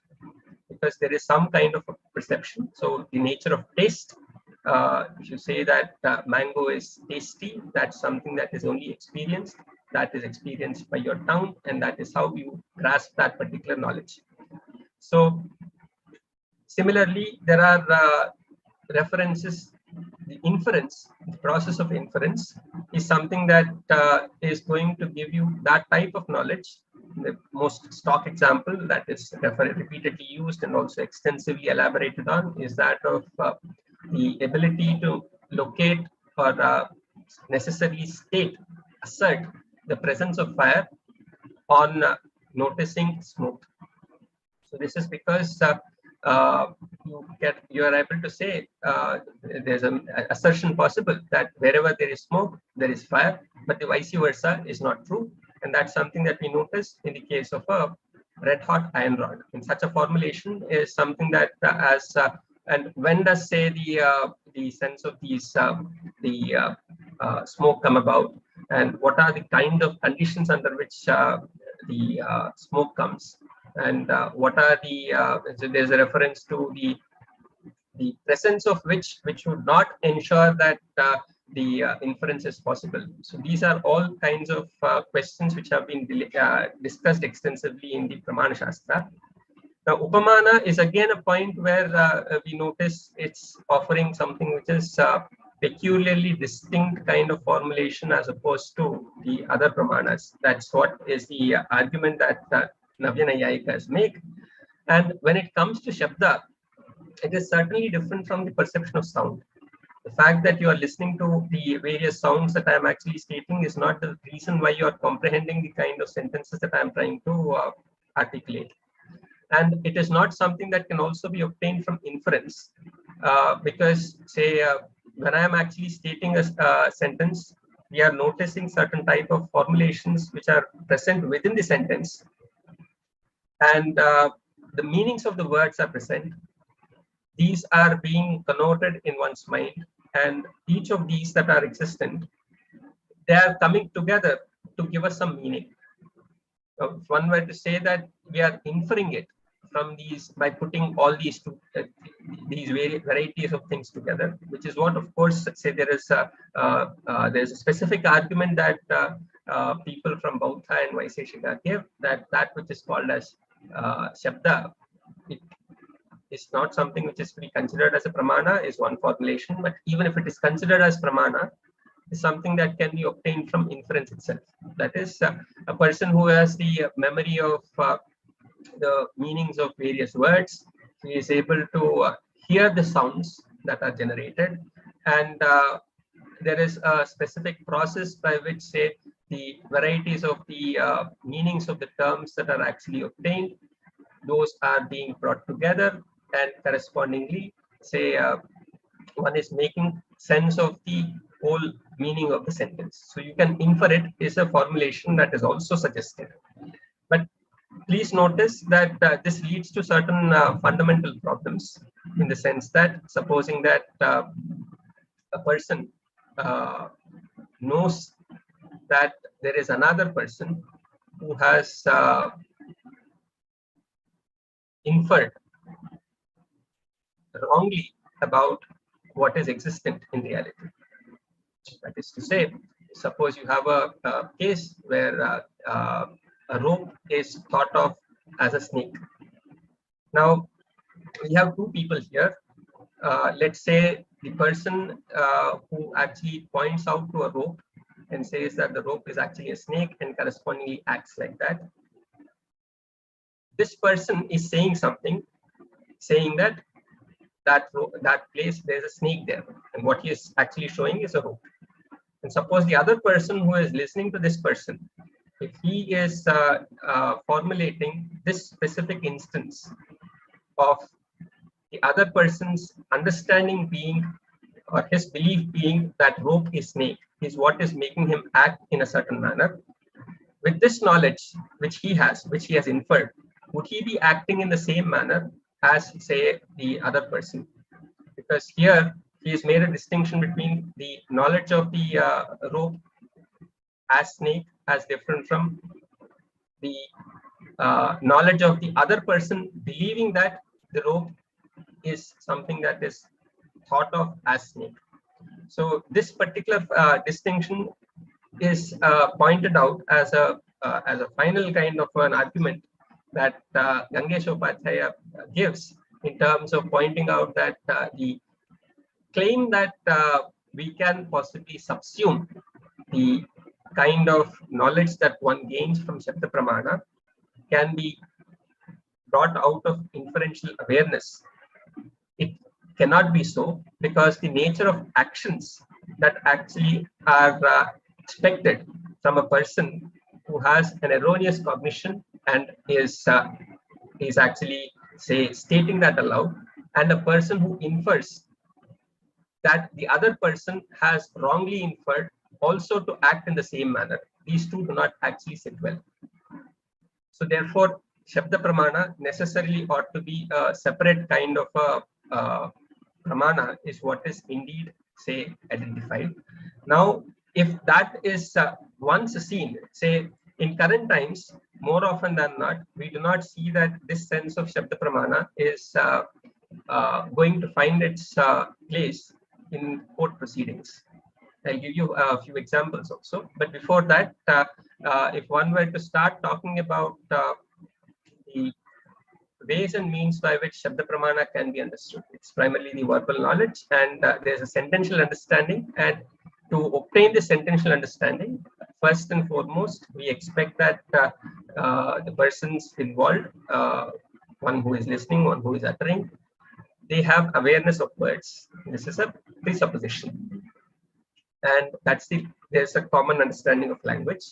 because there is some kind of a perception. So the nature of taste, if you say that mango is tasty, that's something that is only experienced, that is experienced by your tongue, and that is how you grasp that particular knowledge. So similarly, there are references. The inference, the process of inference is something that is going to give you that type of knowledge. The most stock example that is repeatedly used and also extensively elaborated on is that of the ability to locate or necessarily assert the presence of fire on noticing smoke. So this is because you are able to say there's an assertion possible that wherever there is smoke, there is fire, but the vice versa is not true. And that's something that we notice in the case of a red hot iron rod. And such a formulation is something that and when does, say, the sense of these smoke come about, and what are the kind of conditions under which the smoke comes, and what are the so there's a reference to the presence of which would not ensure that the inference is possible. So these are all kinds of questions which have been discussed extensively in the Pramana Shastra. Now, Upamana is again a point where we notice it's offering something which is peculiarly distinct kind of formulation as opposed to the other Pramanas. That's what is the argument that Navya Nayayikas make. And when it comes to Shabda, it is certainly different from the perception of sound. The fact that you are listening to the various sounds that I am actually stating is not the reason why you are comprehending the kind of sentences that I am trying to articulate. And it is not something that can also be obtained from inference, because say when I am actually stating a sentence, we are noticing certain type of formulations which are present within the sentence, and the meanings of the words are present. These are being connoted in one's mind, and each of these that are existent, they are coming together to give us some meaning. So if one were to say that we are inferring it from these by putting all these these varieties of things together, which is what, of course, say there's a specific argument that people from Bauddha and Vaiseshika give, that which is called as Shabda, it is not something which is to be considered as a pramana, is one formulation, but even if it is considered as pramana, is something that can be obtained from inference itself. That is, a person who has the memory of the meanings of various words, he is able to hear the sounds that are generated, and there is a specific process by which, say, the varieties of the meanings of the terms that are actually obtained, those are being brought together, and correspondingly, say, one is making sense of the whole meaning of the sentence. So you can infer it is a formulation that is also suggested. But please notice that this leads to certain fundamental problems, in the sense that, supposing that a person knows that there is another person who has inferred wrongly about what is existent in reality. That is to say, suppose you have a case where a rope is thought of as a snake. Now, we have two people here. Let's say the person who actually points out to a rope and says that the rope is actually a snake and correspondingly acts like that. This person is saying something, saying that place there's a snake there, and what he is actually showing is a rope. And suppose the other person who is listening to this person, if he is formulating this specific instance of the other person's understanding being, or his belief being, that rope is snake, is what is making him act in a certain manner. With this knowledge which he has inferred, would he be acting in the same manner as, say, the other person? Because here he has made a distinction between the knowledge of the rope as snake as different from the knowledge of the other person believing that the rope is something that is thought of as snake. So this particular distinction is pointed out as a final kind of an argument that Gangesh Upadhyaya gives, in terms of pointing out that the claim that we can possibly subsume the kind of knowledge that one gains from Shabda Pramana can be brought out of inferential awareness. It cannot be so, because the nature of actions that actually are expected from a person who has an erroneous cognition and is actually, say, stating that aloud, and a person who infers that the other person has wrongly inferred also to act in the same manner. These two do not actually sit well. So therefore, Shabda Pramana necessarily ought to be a separate kind of a Pramana, is what is indeed, say, identified. Now, if that is once seen, say, in current times, more often than not, we do not see that this sense of Shabda Pramana is going to find its place in court proceedings. I'll give you a few examples also. But before that, if one were to start talking about the ways and means by which Shabda Pramana can be understood, it's primarily the verbal knowledge, and there's a sentential understanding. And to obtain the sentential understanding, first and foremost, we expect that the persons involved, one who is listening, one who is uttering, they have awareness of words. This is a presupposition. And there's a common understanding of language.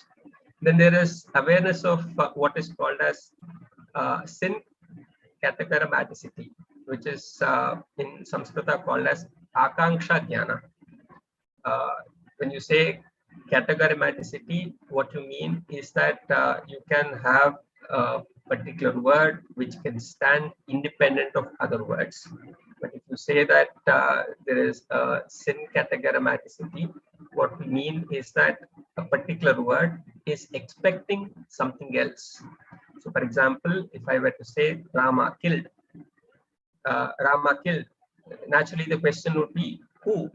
Then there is awareness of what is called as sin categorematicity, which is in Sanskrita called as Akanksha Jnana. When you say categorematicity, what you mean is that you can have a particular word which can stand independent of other words. But if you say that there is a sin categorematicity, what we mean is that a particular word is expecting something else. So, for example, if I were to say Rama killed, naturally the question would be who?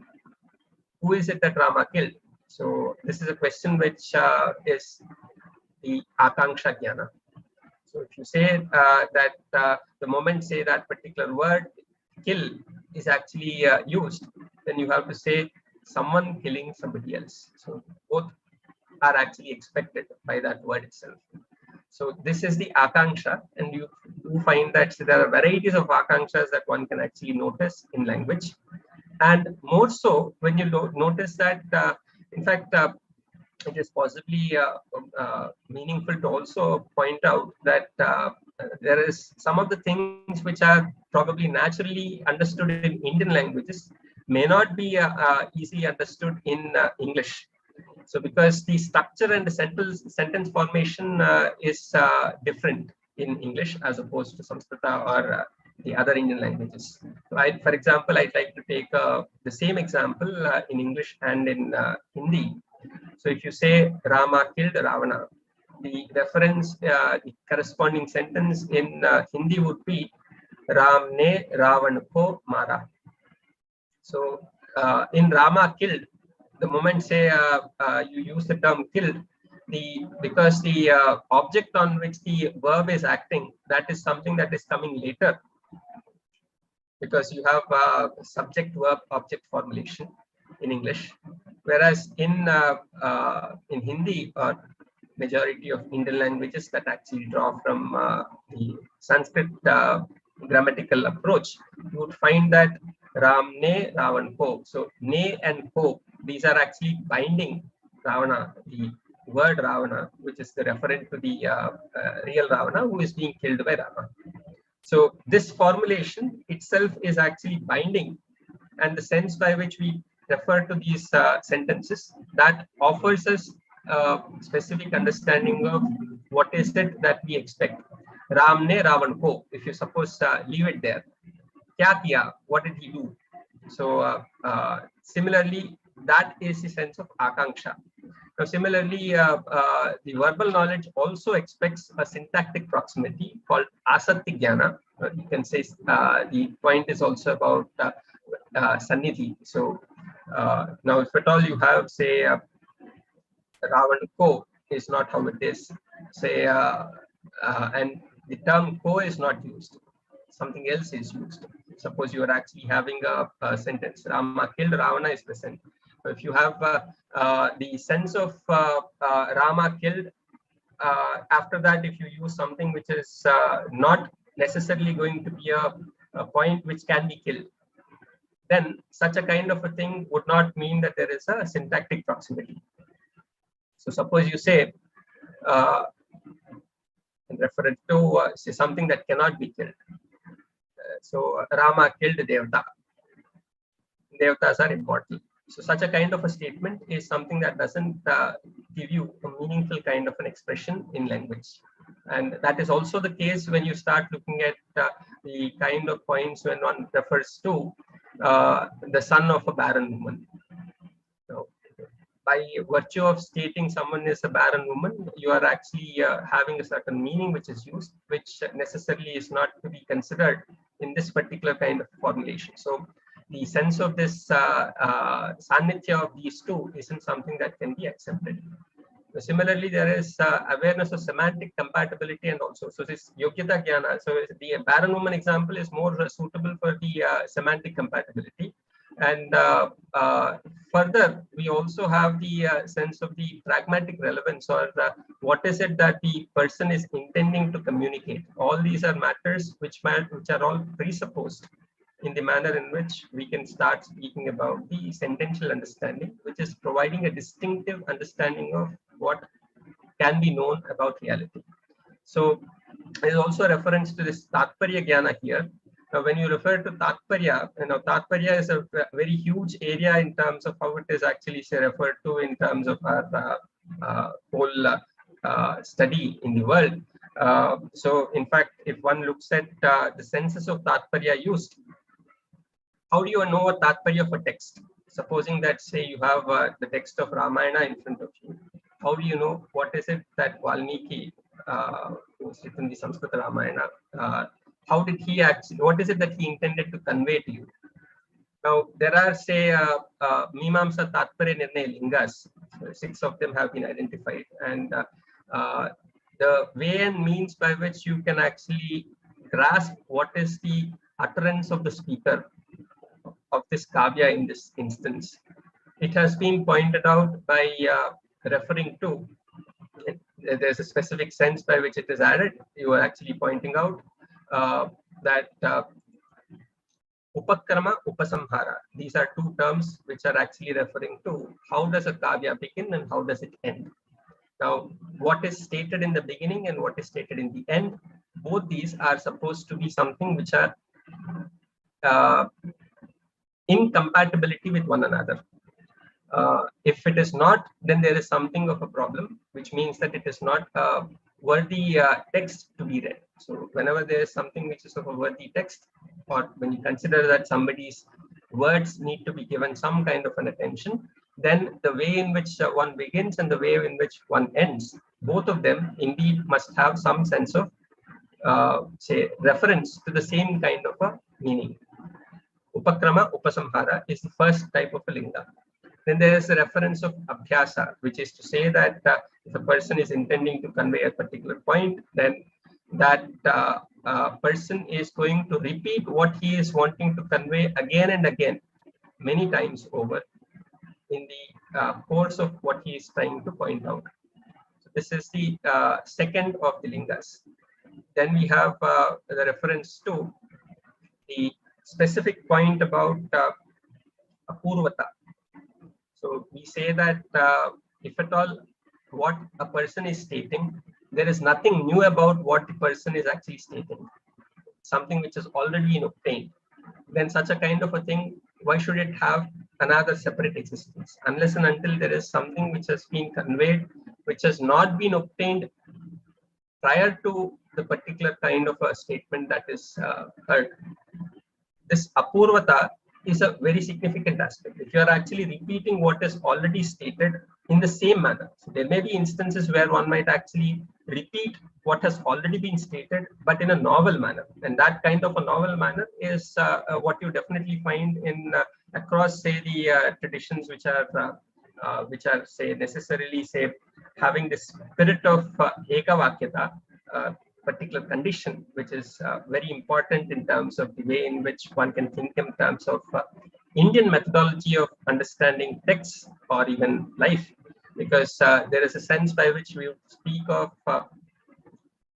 Who is it that Rama killed? So, this is a question which is the Akanksha Jnana. So, if you say that the moment say that particular word kill is actually used, then you have to say someone killing somebody else. So, both are actually expected by that word itself. So this is the akanksha, and you find that there are varieties of akanksas that one can actually notice in language. And more so when you notice that, in fact, it is possibly meaningful to also point out that there is some of the things which are probably naturally understood in Indian languages may not be easily understood in English. So because the structure and the sentence formation is different in English as opposed to Sanskrita or the other Indian languages. So for example, I'd like to take the same example in English and in Hindi. So if you say Rama killed Ravana, the reference, the corresponding sentence in Hindi would be Ram ne Ravan ko mara. So in Rama killed, the moment say you use the term killed, because the object on which the verb is acting, that is something that is coming later, because you have subject verb object formulation in English, whereas in Hindi or majority of Indian languages that actually draw from the Sanskrit grammatical approach, you would find that Ram ne Ravan ko. So ne and ko, these are actually binding Ravana, the word Ravana, which is the referent to the real Ravana who is being killed by Rama. So this formulation itself is actually binding, and the sense by which we refer to these sentences, that offers us a specific understanding of what is it that we expect. Ram ne Ravan ko, if you suppose leave it there. Kya kiya, what did he do? So similarly, that is the sense of akanksha. Now, similarly, the verbal knowledge also expects a syntactic proximity called asatti jnana. You can say the point is also about sannidhi. So now, if at all you have, say, Ravan ko is not how it is, say, and the term ko is not used, something else is used. Suppose you are actually having a sentence, Rama killed, Ravana is present. So if you have the sense of Rama killed, after that, if you use something which is not necessarily going to be a point which can be killed, then such a kind of a thing would not mean that there is a syntactic proximity. So suppose you say, in reference to say something that cannot be killed. So Rama killed Devta. Devtas are immortal. So such a kind of a statement is something that doesn't give you a meaningful kind of an expression in language. And that is also the case when you start looking at the kind of points when one refers to the son of a barren woman. So by virtue of stating someone is a barren woman, you are actually having a certain meaning which is used, which necessarily is not to be considered in this particular kind of formulation. So the sense of this sanitya of these two isn't something that can be accepted. Similarly, there is awareness of semantic compatibility and also, so this yogyata jnana. So the barren woman example is more suitable for the semantic compatibility. And further, we also have the sense of the pragmatic relevance, or what is it that the person is intending to communicate. All these are matters which are all presupposed in the manner in which we can start speaking about the sentential understanding, which is providing a distinctive understanding of what can be known about reality. So there's also a reference to this Tatparya Jnana here. Now, when you refer to Tatparya, Tatparya is a very huge area in terms of how it is actually referred to in terms of our whole study in the world. So in fact, if one looks at the senses of Tatparya used, how do you know a Tatparya for text? Supposing that, say, you have the text of Ramayana in front of you. How do you know what is it that Valmiki, who's written the Sanskrit Ramayana, how did he actually, what is it that he intended to convey to you? Now, there are, say, Mimamsa Tatparya Nirnaya Lingas. 6 of them have been identified. And the way and means by which you can actually grasp what is the utterance of the speaker of this kavya in this instance. It has been pointed out by referring to, there's a specific sense by which it is added. You are actually pointing out that Upakrama, Upasamhara. These are two terms which are actually referring to how does a kavya begin and how does it end. Now, what is stated in the beginning and what is stated in the end, both these are supposed to be something which are incompatibility with one another. If it is not, then there is something of a problem, which means that it is not a worthy text to be read. So whenever there is something which is of a worthy text, or when you consider that somebody's words need to be given some kind of an attention, then the way in which one begins and the way in which one ends, both of them indeed must have some sense of, say, reference to the same kind of a meaning. Upakrama, Upasamhara is the first type of a linga. Then there is a reference of abhyasa, which is to say that if a person is intending to convey a particular point, then that person is going to repeat what he is wanting to convey again and again, many times over, in the course of what he is trying to point out. So this is the second of the lingas. Then we have the reference to the specific point about apurvata. So we say that if at all what a person is stating, there is nothing new about what the person is actually stating, something which has already been obtained, then such a kind of a thing, why should it have another separate existence? Unless and until there is something which has been conveyed, which has not been obtained prior to the particular kind of a statement that is heard. This apurvata is a very significant aspect. If you are actually repeating what is already stated in the same manner, so there may be instances where one might actually repeat what has already been stated, but in a novel manner. And that kind of a novel manner is what you definitely find in across, say, the traditions which are say necessarily, say, having the spirit of ekavakyata, particular condition, which is very important in terms of the way in which one can think in terms of Indian methodology of understanding texts or even life, because there is a sense by which we would speak of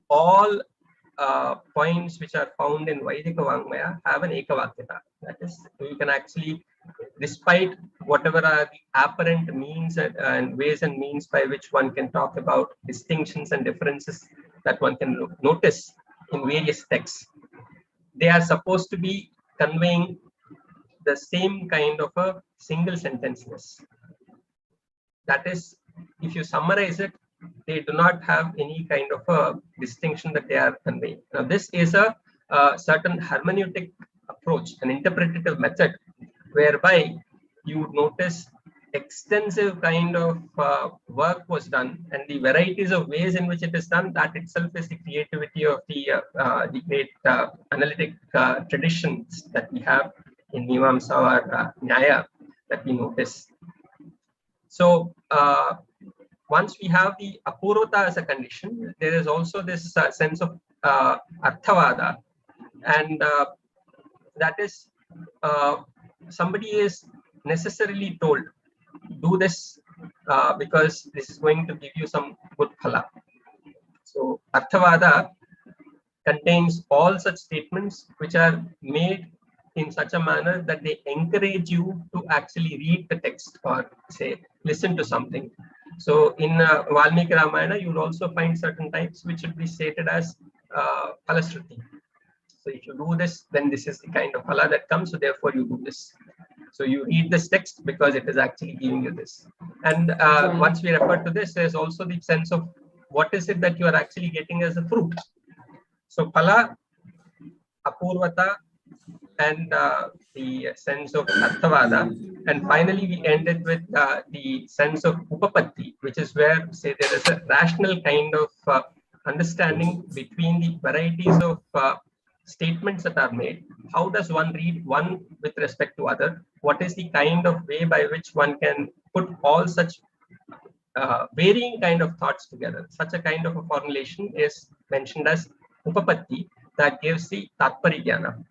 all points which are found in Vaidika Vangmaya have an ekavakyata. That is, you can actually, despite whatever are the apparent means and ways and means by which one can talk about distinctions and differences that one can notice in various texts, they are supposed to be conveying the same kind of a single sentenceness. That is, if you summarize it, they do not have any kind of a distinction that they are conveying. Now, this is a certain hermeneutic approach, an interpretative method, whereby you would notice extensive kind of work was done, and the varieties of ways in which it is done, that itself is the creativity of the great analytic traditions that we have in Mimamsa or Nyaya that we notice. So once we have the apurvata as a condition, there is also this sense of arthavada, and that is somebody is necessarily told, do this because this is going to give you some good phala. So arthavada contains all such statements which are made in such a manner that they encourage you to actually read the text or say listen to something. So in Valmiki Ramayana, you would also find certain types which would be stated as phalashruti. So if you do this, then this is the kind of phala that comes, so therefore you do this. So you read this text because it is actually giving you this. And once we refer to this, there's also the sense of what is it that you are actually getting as a fruit. So phala, apurvata, and the sense of arthavada. And finally, we ended with the sense of upapatti, which is where, say, there is a rational kind of understanding between the varieties of statements that are made. How does one read one with respect to other? What is the kind of way by which one can put all such varying kind of thoughts together? Such a kind of a formulation is mentioned as upapatti, that gives the tatpariyana.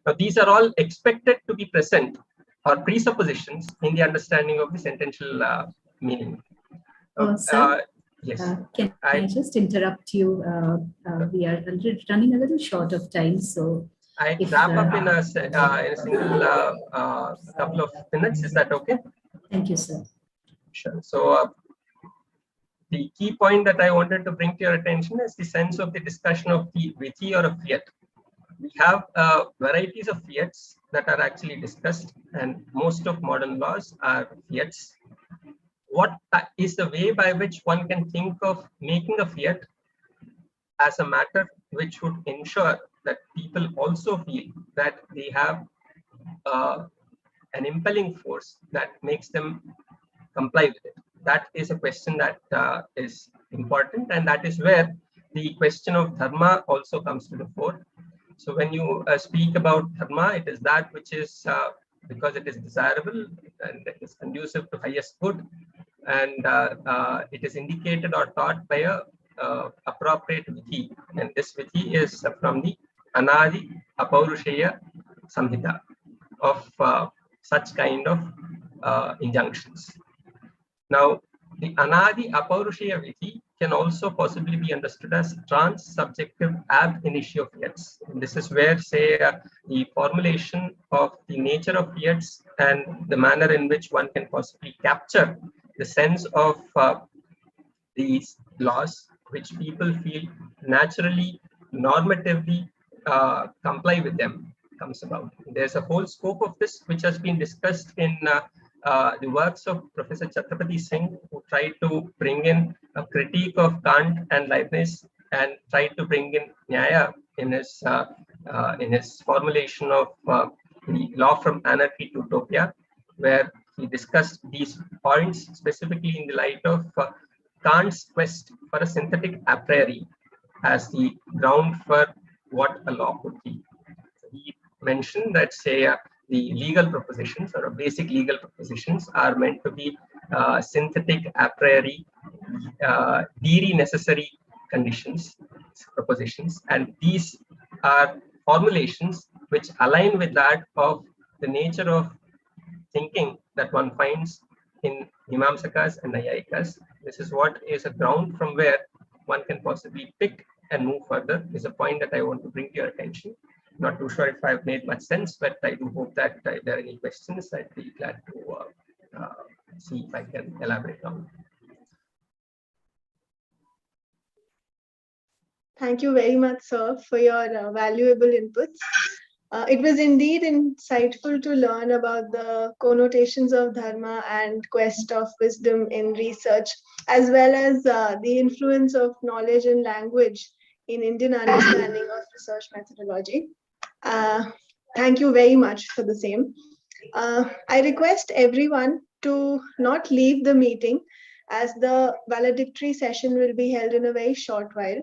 Now, these are all expected to be present or presuppositions in the understanding of the sentential meaning. Sir, yes. Can I just interrupt you? We are running a little short of time, so I wrap up in a single couple of minutes. Is that okay? Thank you, sir. Sure. So the key point that I wanted to bring to your attention is the sense of the discussion of the vithi or a fiat. We have varieties of fiats that are actually discussed, and most of modern laws are fiats. What is the way by which one can think of making a fiat as a matter which would ensure that people also feel that they have an impelling force that makes them comply with it? That is a question that is important, and that is where the question of dharma also comes to the fore. So when you speak about dharma, it is that which is because it is desirable and it is conducive to highest good, and it is indicated or taught by a appropriate vithi. And this vithi is from the Anadi Apaurushaya Samhita of such kind of injunctions. Now, the Anadi Apaurushaya vithi can also possibly be understood as trans-subjective ab initio fiats. And this is where, say, the formulation of the nature of fiats and the manner in which one can possibly capture the sense of these laws, which people feel naturally, normatively comply with them, comes about. There's a whole scope of this which has been discussed in the works of Professor Chhatrapati Singh, who tried to bring in a critique of Kant and Leibniz and tried to bring in Nyaya in his formulation of the law from anarchy to utopia, where he discussed these points specifically in the light of Kant's quest for a synthetic a priori as the ground for what a law could be. He mentioned that, say, the legal propositions or basic legal propositions are meant to be synthetic a priori, very necessary conditions, propositions, and these are formulations which align with that of the nature of thinking that one finds in Mimamsakas and Nayayikas. This is what is a ground from where one can possibly pick and move further. Is a point that I want to bring to your attention. Not too sure if I've made much sense, but I do hope that if there are any questions, I'd be glad to see if I can elaborate on. Thank you very much, sir, for your valuable inputs. It was indeed insightful to learn about the connotations of dharma and quest of wisdom in research, as well as the influence of knowledge and language in Indian understanding of research methodology. Thank you very much for the same. I request everyone to not leave the meeting, as the valedictory session will be held in a very short while.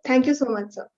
Thank you so much, sir.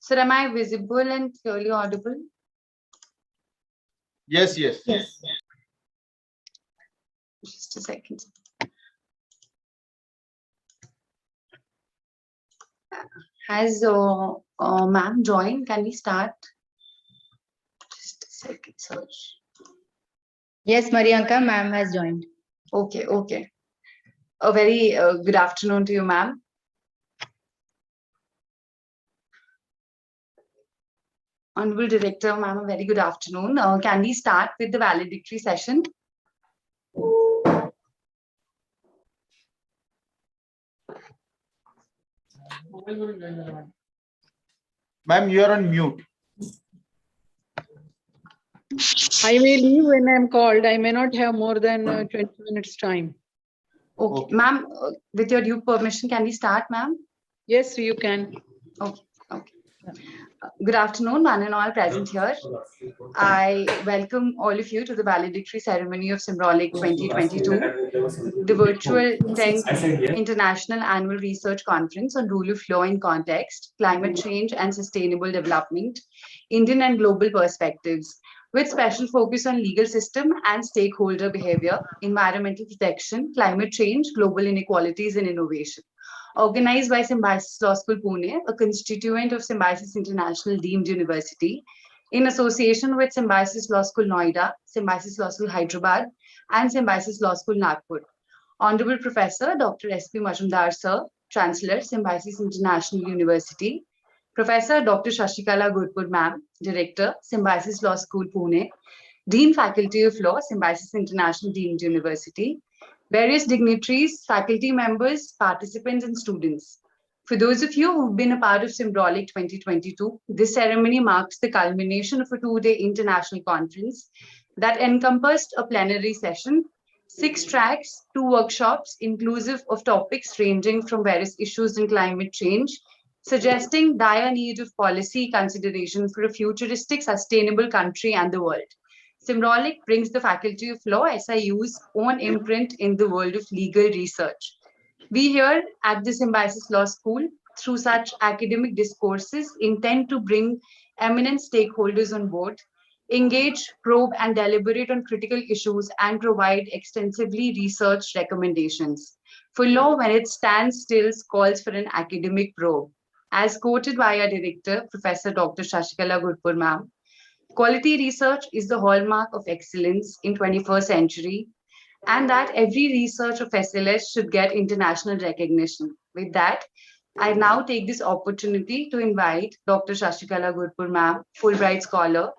Sir, am I visible and clearly audible? Yes, yes. Yes. Just a second. Has ma'am joined? Can we start? Just a second, search. Yes, Marianka, ma'am has joined. Okay, okay. A very good afternoon to you, ma'am. Honorable Director, ma'am, a very good afternoon. Can we start with the valedictory session? Ma'am, you are on mute. I may leave when I'm called. I may not have more than 20 minutes time. Okay, Okay. ma'am, with your due permission, can we start, ma'am? Yes, you can. Okay, okay. Good afternoon, one and all present here. I welcome all of you to the valedictory ceremony of Symbolic 2022, the virtual 10th International Annual Research Conference on Rule of Law in Context, Climate Change and Sustainable Development, Indian and Global Perspectives, with special focus on legal system and stakeholder behavior, environmental protection, climate change, global inequalities and innovation. Organized by Symbiosis Law School Pune, a constituent of Symbiosis International Deemed University, in association with Symbiosis Law School Noida, Symbiosis Law School Hyderabad, and Symbiosis Law School Nagpur. Honorable Professor Dr. S.P. Majumdar Sir, Chancellor, Symbiosis International University, Professor Dr. Shashikala Gurpur Ma'am, Director, Symbiosis Law School Pune, Dean Faculty of Law, Symbiosis International Deemed University, various dignitaries, faculty members, participants, and students. For those of you who've been a part of Symbolic 2022, this ceremony marks the culmination of a two-day international conference that encompassed a plenary session, 6 tracks, 2 workshops, inclusive of topics ranging from various issues in climate change, suggesting dire need of policy consideration for a futuristic, sustainable country and the world. Symbolic brings the Faculty of Law, SIU's own imprint in the world of legal research. We here at the Symbiosis Law School, through such academic discourses, intend to bring eminent stakeholders on board, engage, probe, and deliberate on critical issues, and provide extensively researched recommendations. For law, when it stands still, calls for an academic probe. As quoted by our director, Professor Dr. Shashikala Gurpur Ma'am, quality research is the hallmark of excellence in 21st century, and that every research of SLS should get international recognition. With that, I now take this opportunity to invite Dr. Shashikala Gurpur Ma'am, Fulbright Scholar,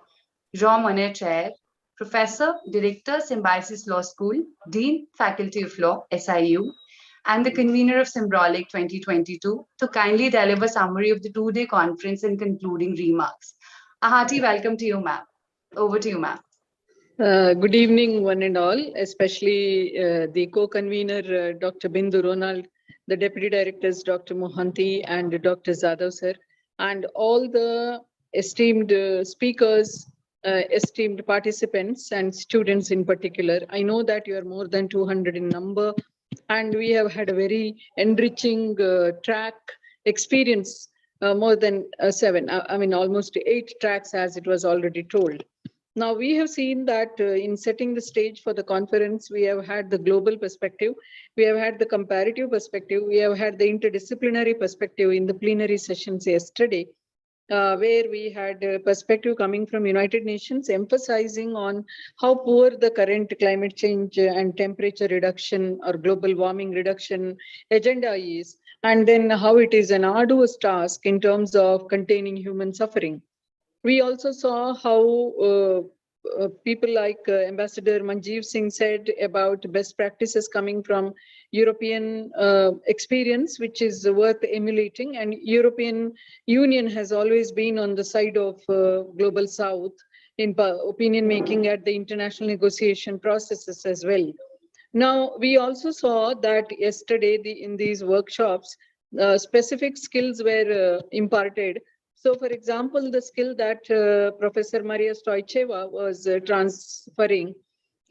Jean Monnet Chair, Professor, Director, Symbiosis Law School, Dean, Faculty of Law, SIU, and the convener of Symbolic 2022 to kindly deliver a summary of the two-day conference and concluding remarks. A hearty welcome to you, ma'am. Over to you, ma'am. Good evening, one and all, especially the co-convener, Dr. Bindu Ronald, the Deputy Directors, Dr. Mohanty and Dr. Zadav sir, and all the esteemed speakers, esteemed participants and students in particular. I know that you are more than 200 in number, and we have had a very enriching track experience, more than 7, I mean almost 8 tracks as it was already told. Now we have seen that in setting the stage for the conference, we have had the global perspective, we have had the comparative perspective, we have had the interdisciplinary perspective in the plenary sessions yesterday, where we had a perspective coming from United Nations emphasizing on how poor the current climate change and temperature reduction or global warming reduction agenda is, and then how it is an arduous task in terms of containing human suffering. We also saw how people like Ambassador Manjeev Singh said about best practices coming from European experience, which is worth emulating. And European Union has always been on the side of Global South in opinion making at the international negotiation processes as well. Now, we also saw that yesterday in these workshops, specific skills were imparted. So, for example, the skill that Professor Maria Stoicheva was transferring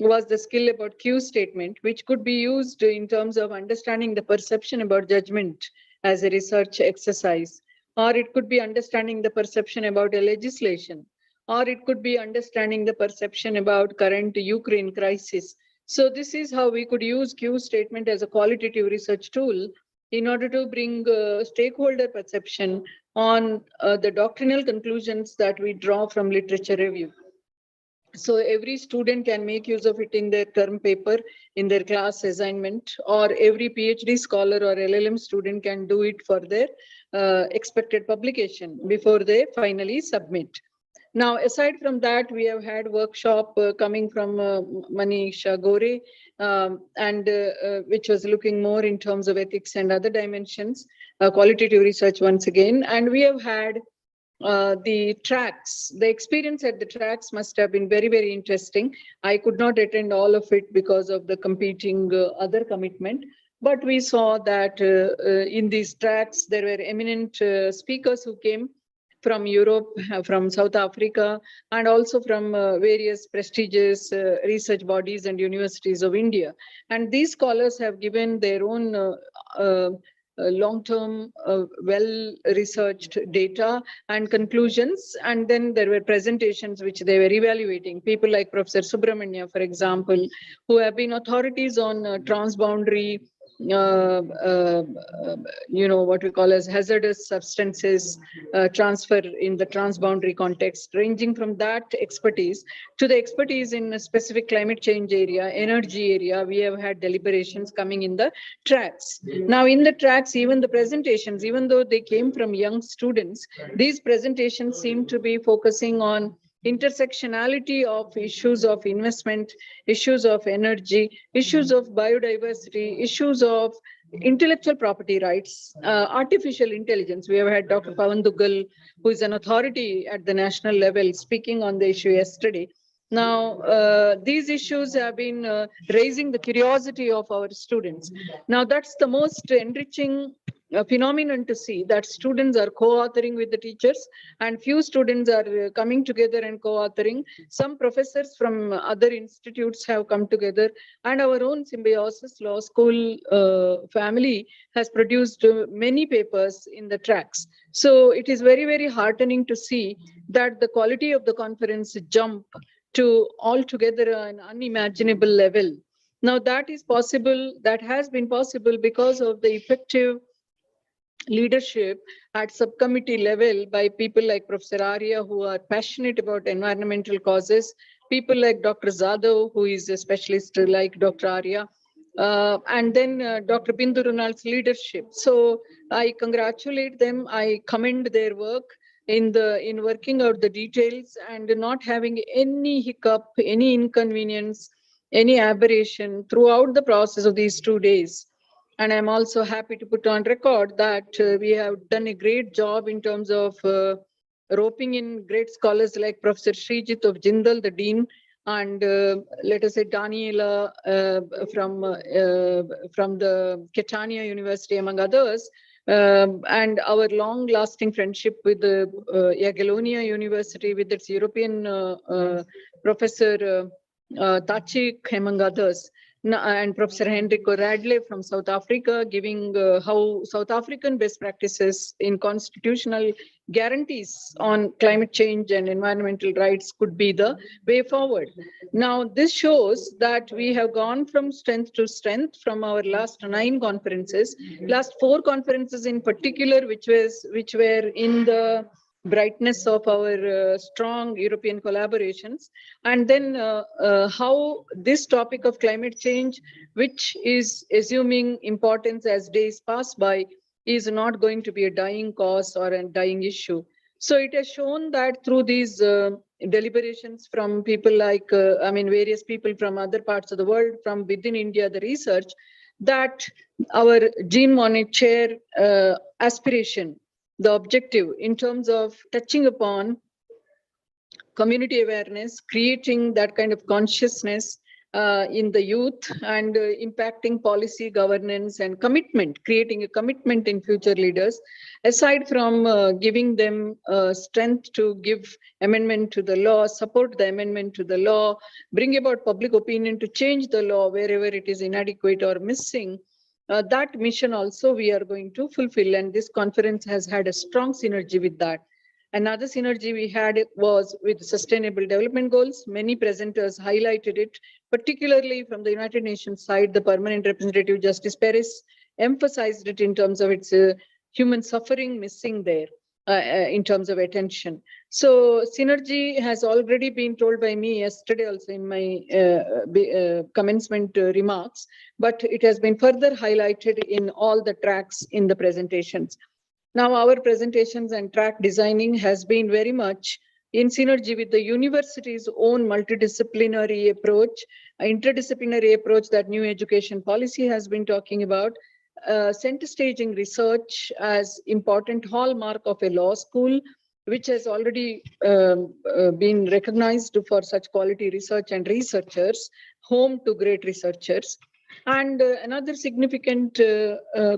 was the skill about Q statement, which could be used in terms of understanding the perception about judgment as a research exercise, or it could be understanding the perception about a legislation, or it could be understanding the perception about current Ukraine crisis. So this is how we could use Q statement as a qualitative research tool in order to bring stakeholder perception on the doctrinal conclusions that we draw from literature review. So every student can make use of it in their term paper, in their class assignment, or every PhD scholar or LLM student can do it for their expected publication before they finally submit. Now, aside from that, we have had workshop coming from Manisha Gore, and which was looking more in terms of ethics and other dimensions, qualitative research once again. And we have had the tracks. The experience at the tracks must have been very, very interesting. I could not attend all of it because of the competing other commitment. But we saw that in these tracks, there were eminent speakers who came from Europe, from South Africa, and also from various prestigious research bodies and universities of India. And these scholars have given their own long-term, well-researched data and conclusions. And then there were presentations which they were evaluating. People like Professor Subramanya, for example, who have been authorities on transboundary what we call as hazardous substances transfer in the transboundary context, ranging from that expertise to the expertise in a specific climate change area, energy area. We have had deliberations coming in the tracks. Now in the tracks, even the presentations, even though they came from young students, these presentations seem to be focusing on intersectionality of issues of investment, issues of energy, issues of biodiversity, issues of intellectual property rights, artificial intelligence. We have had Dr. Pawan Duggal, who is an authority at the national level, speaking on the issue yesterday. Now, these issues have been raising the curiosity of our students. Now, that's the most enriching phenomenon to see, that students are co-authoring with the teachers, and few students are coming together and co-authoring. Some professors from other institutes have come together, and our own Symbiosis Law School family has produced many papers in the tracks. So it is very, very heartening to see that the quality of the conference jump to altogether an unimaginable level. Now that is possible, that has been possible because of the effective leadership at subcommittee level by people like Professor Arya, who are passionate about environmental causes, people like Dr. Zadav, who is a specialist like Dr. Arya, and then Dr. Bindu Runal's leadership. So I congratulate them. I commend their work in working out the details and not having any hiccup, any inconvenience, any aberration throughout the process of these 2 days. And I'm also happy to put on record that we have done a great job in terms of roping in great scholars like Professor Srijit of Jindal, the Dean, and let us say Daniela from the Catania University, among others, and our long-lasting friendship with the Jagiellonia University, with its European professor Tachik, among others, and Professor Henrico Radley from South Africa, giving how South African best practices in constitutional guarantees on climate change and environmental rights could be the way forward. Now, this shows that we have gone from strength to strength from our last 9 conferences, last 4 conferences in particular, which were in the brightness of our strong European collaborations, and then how this topic of climate change, which is assuming importance as days pass by, is not going to be a dying cause or a dying issue. So it has shown that through these deliberations from people like, various people from other parts of the world, from within India, the research, that our Jean Monnet chair aspiration, the objective in terms of touching upon community awareness, creating that kind of consciousness in the youth, and impacting policy governance and commitment, creating a commitment in future leaders, aside from giving them strength to give amendment to the law, support the amendment to the law, bring about public opinion to change the law wherever it is inadequate or missing. That mission also we are going to fulfill, and this conference has had a strong synergy with that. Another synergy we had was with Sustainable Development Goals. Many presenters highlighted it, particularly from the United Nations side. The permanent representative, Justice Perez, emphasized it in terms of its human suffering missing there in terms of attention. So synergy has already been told by me yesterday also in my commencement remarks, but it has been further highlighted in all the tracks in the presentations. Now, our presentations and track designing has been very much in synergy with the university's own multidisciplinary approach, interdisciplinary approach that new education policy has been talking about, center staging research as important hallmark of a law school, which has already been recognized for such quality research and researchers, home to great researchers. And another significant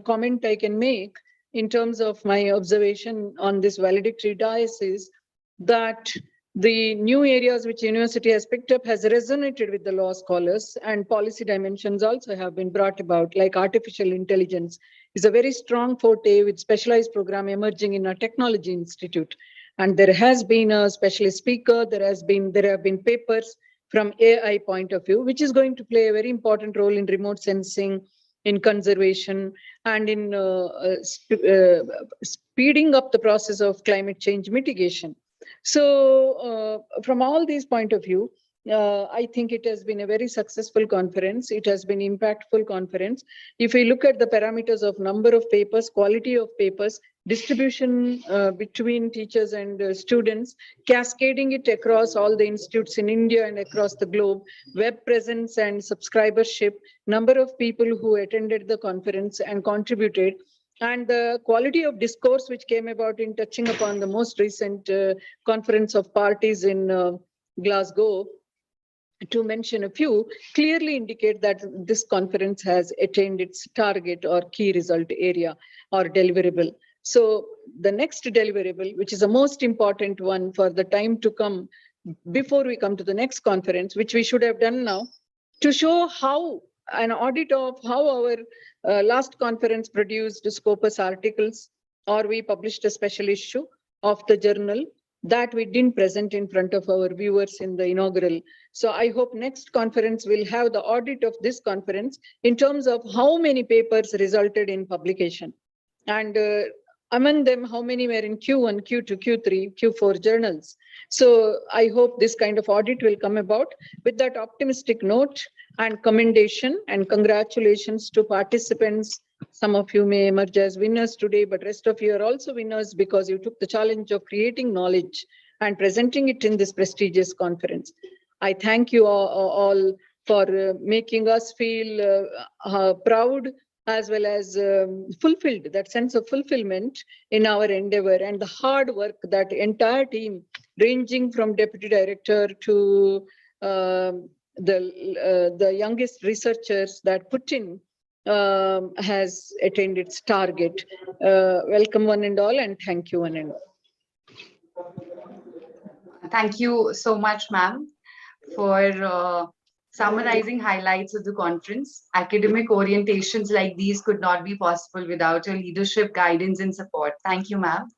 comment I can make in terms of my observation on this valedictory dais is that the new areas which university has picked up has resonated with the law scholars, and policy dimensions also have been brought about, like artificial intelligence is a very strong forte with specialized program emerging in our technology institute. And there has been a specialist speaker, there have been papers from AI point of view, which is going to play a very important role in remote sensing, in conservation, and in speeding up the process of climate change mitigation. So from all these point of view, I think it has been a very successful conference. It has been impactful conference. If we look at the parameters of number of papers, quality of papers, distribution between teachers and students, cascading it across all the institutes in India and across the globe, web presence and subscribership, number of people who attended the conference and contributed, and the quality of discourse which came about in touching upon the most recent conference of parties in Glasgow, to mention a few, clearly indicate that this conference has attained its target or key result area or deliverable. So the next deliverable, which is the most important one for the time to come before we come to the next conference, which we should have done now, to show how an audit of how our last conference produced Scopus articles, or we published a special issue of the journal that we didn't present in front of our viewers in the inaugural. So I hope next conference will have the audit of this conference in terms of how many papers resulted in publication. And among them, how many were in Q1, Q2, Q3, Q4 journals. So I hope this kind of audit will come about. With that optimistic note and commendation and congratulations to participants. Some of you may emerge as winners today, but rest of you are also winners because you took the challenge of creating knowledge and presenting it in this prestigious conference. I thank you all for making us feel proud as well as fulfilled, that sense of fulfillment in our endeavor, and the hard work that entire team, ranging from deputy director to the youngest researchers, that put in has attained its target. Welcome one and all, and thank you one and all. Thank you so much, ma'am, for summarizing highlights of the conference. Academic orientations like these could not be possible without your leadership, guidance, and support. Thank you, ma'am.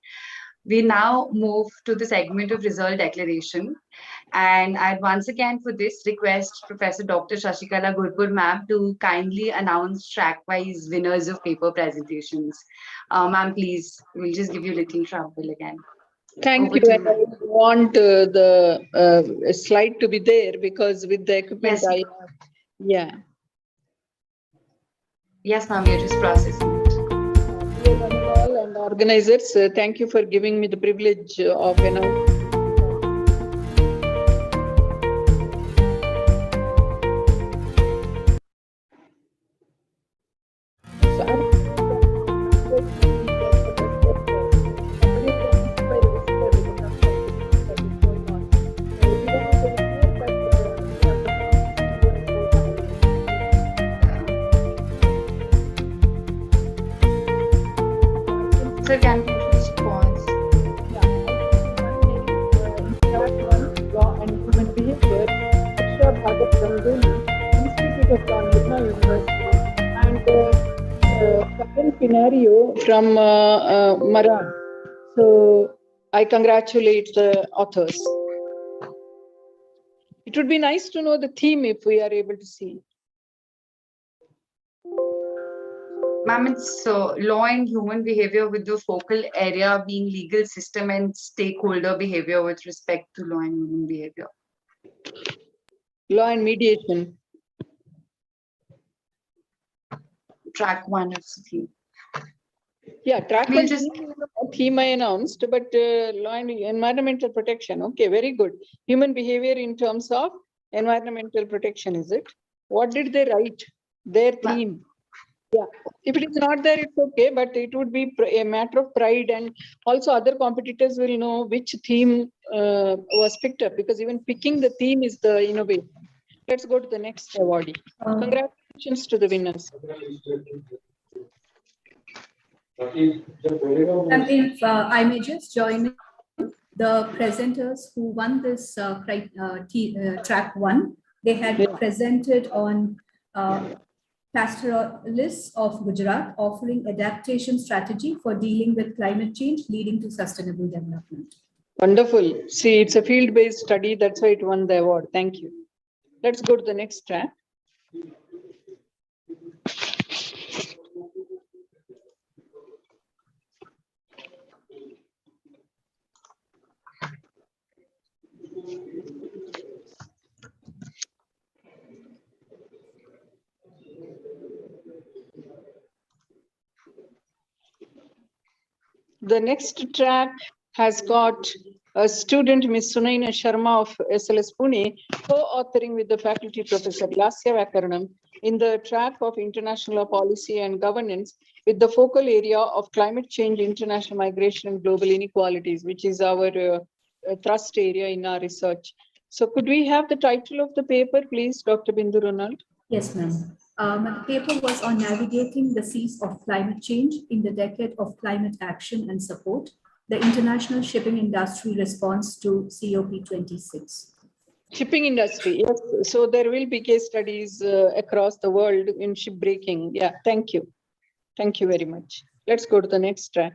We now move to the segment of result declaration. And I'd once again for this request Professor Dr. Shashikala Gurpur ma'am to kindly announce track-wise winners of paper presentations. Ma'am, please, we'll just give you a little trouble again. Thank Over you. to And you. I want the slide to be there because with the equipment, Yes. yeah. Yes, ma'am, we're just processing it. Dear one and all and organizers, thank you for giving me the privilege of announcing. Sir, can you please pause? Law and Human Behavior, Akshay Bhagat Rangoli, Institute of Law, Nirma University, and Kapil Pinario from Maran. So I congratulate the authors. It would be nice to know the theme if we are able to see. Ma'am, it's law and human behavior with the focal area being legal system and stakeholder behavior with respect to law and human behavior. Law and mediation. Track 1 of the theme. Yeah, track We'll one just- theme I announced, but law and environmental protection. Okay, very good. Human behavior in terms of environmental protection, is it? What did they write? Their theme. Yeah, if it is not there, it's okay, but it would be a matter of pride, and also other competitors will know which theme was picked up, because even picking the theme is the innovation. Let's go to the next awardee. Congratulations to the winners. And if I may just join in, the presenters who won this track 1, they had Yeah. presented on pastoralists of Gujarat offering adaptation strategy for dealing with climate change leading to sustainable development. Wonderful. See, it's a field-based study. That's why it won the award. Thank you. Let's go to the next track. The next track has got a student, Ms. Sunaina Sharma of SLS Pune, co-authoring with the faculty Professor Lasya Vakaranam in the track of international law policy and governance with the focal area of climate change, international migration and global inequalities, which is our thrust area in our research. So could we have the title of the paper, please, Dr. Bindu Ronald? Yes, ma'am. The paper was on navigating the seas of climate change in the decade of climate action and support, the international shipping industry response to COP26. Shipping industry, yes. So there will be case studies across the world in shipbreaking. Yeah, thank you. Thank you very much. Let's go to the next track.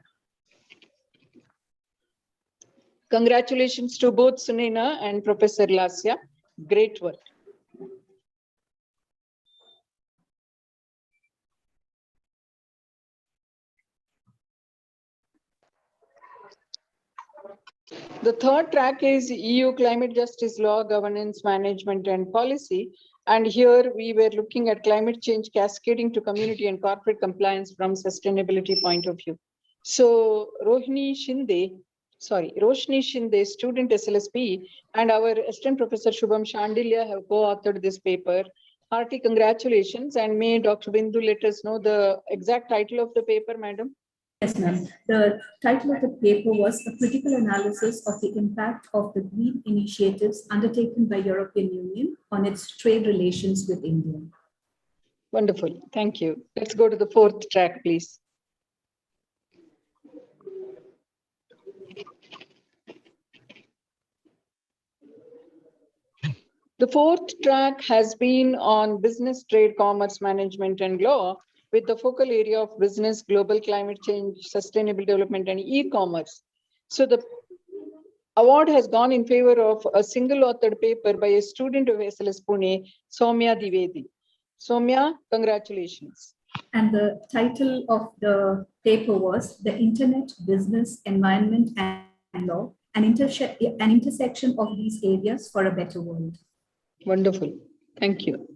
Congratulations to both Sunaina and Professor Lasya. Great work. The third track is EU climate justice law, governance, management, and policy. And here we were looking at climate change cascading to community and corporate compliance from sustainability point of view. So Roshni Shinde, student SLSP, and our assistant professor Shubham Shandilya have co-authored this paper. Hearty congratulations, and may Dr. Bindu let us know the exact title of the paper, madam? Yes, ma'am. The title of the paper was a critical analysis of the impact of the green initiatives undertaken by European Union on its trade relations with India. Wonderful. Thank you. Let's go to the fourth track, please. The fourth track has been on business, trade, commerce, management, and law, with the focal area of business, global climate change, sustainable development, and e-commerce. So the award has gone in favor of a single authored paper by a student of SLS Pune, Soumya Dwivedi. Soumya, congratulations. And the title of the paper was The Internet, Business, Environment, and Law, an intersection of these areas for a better world. Wonderful. Thank you.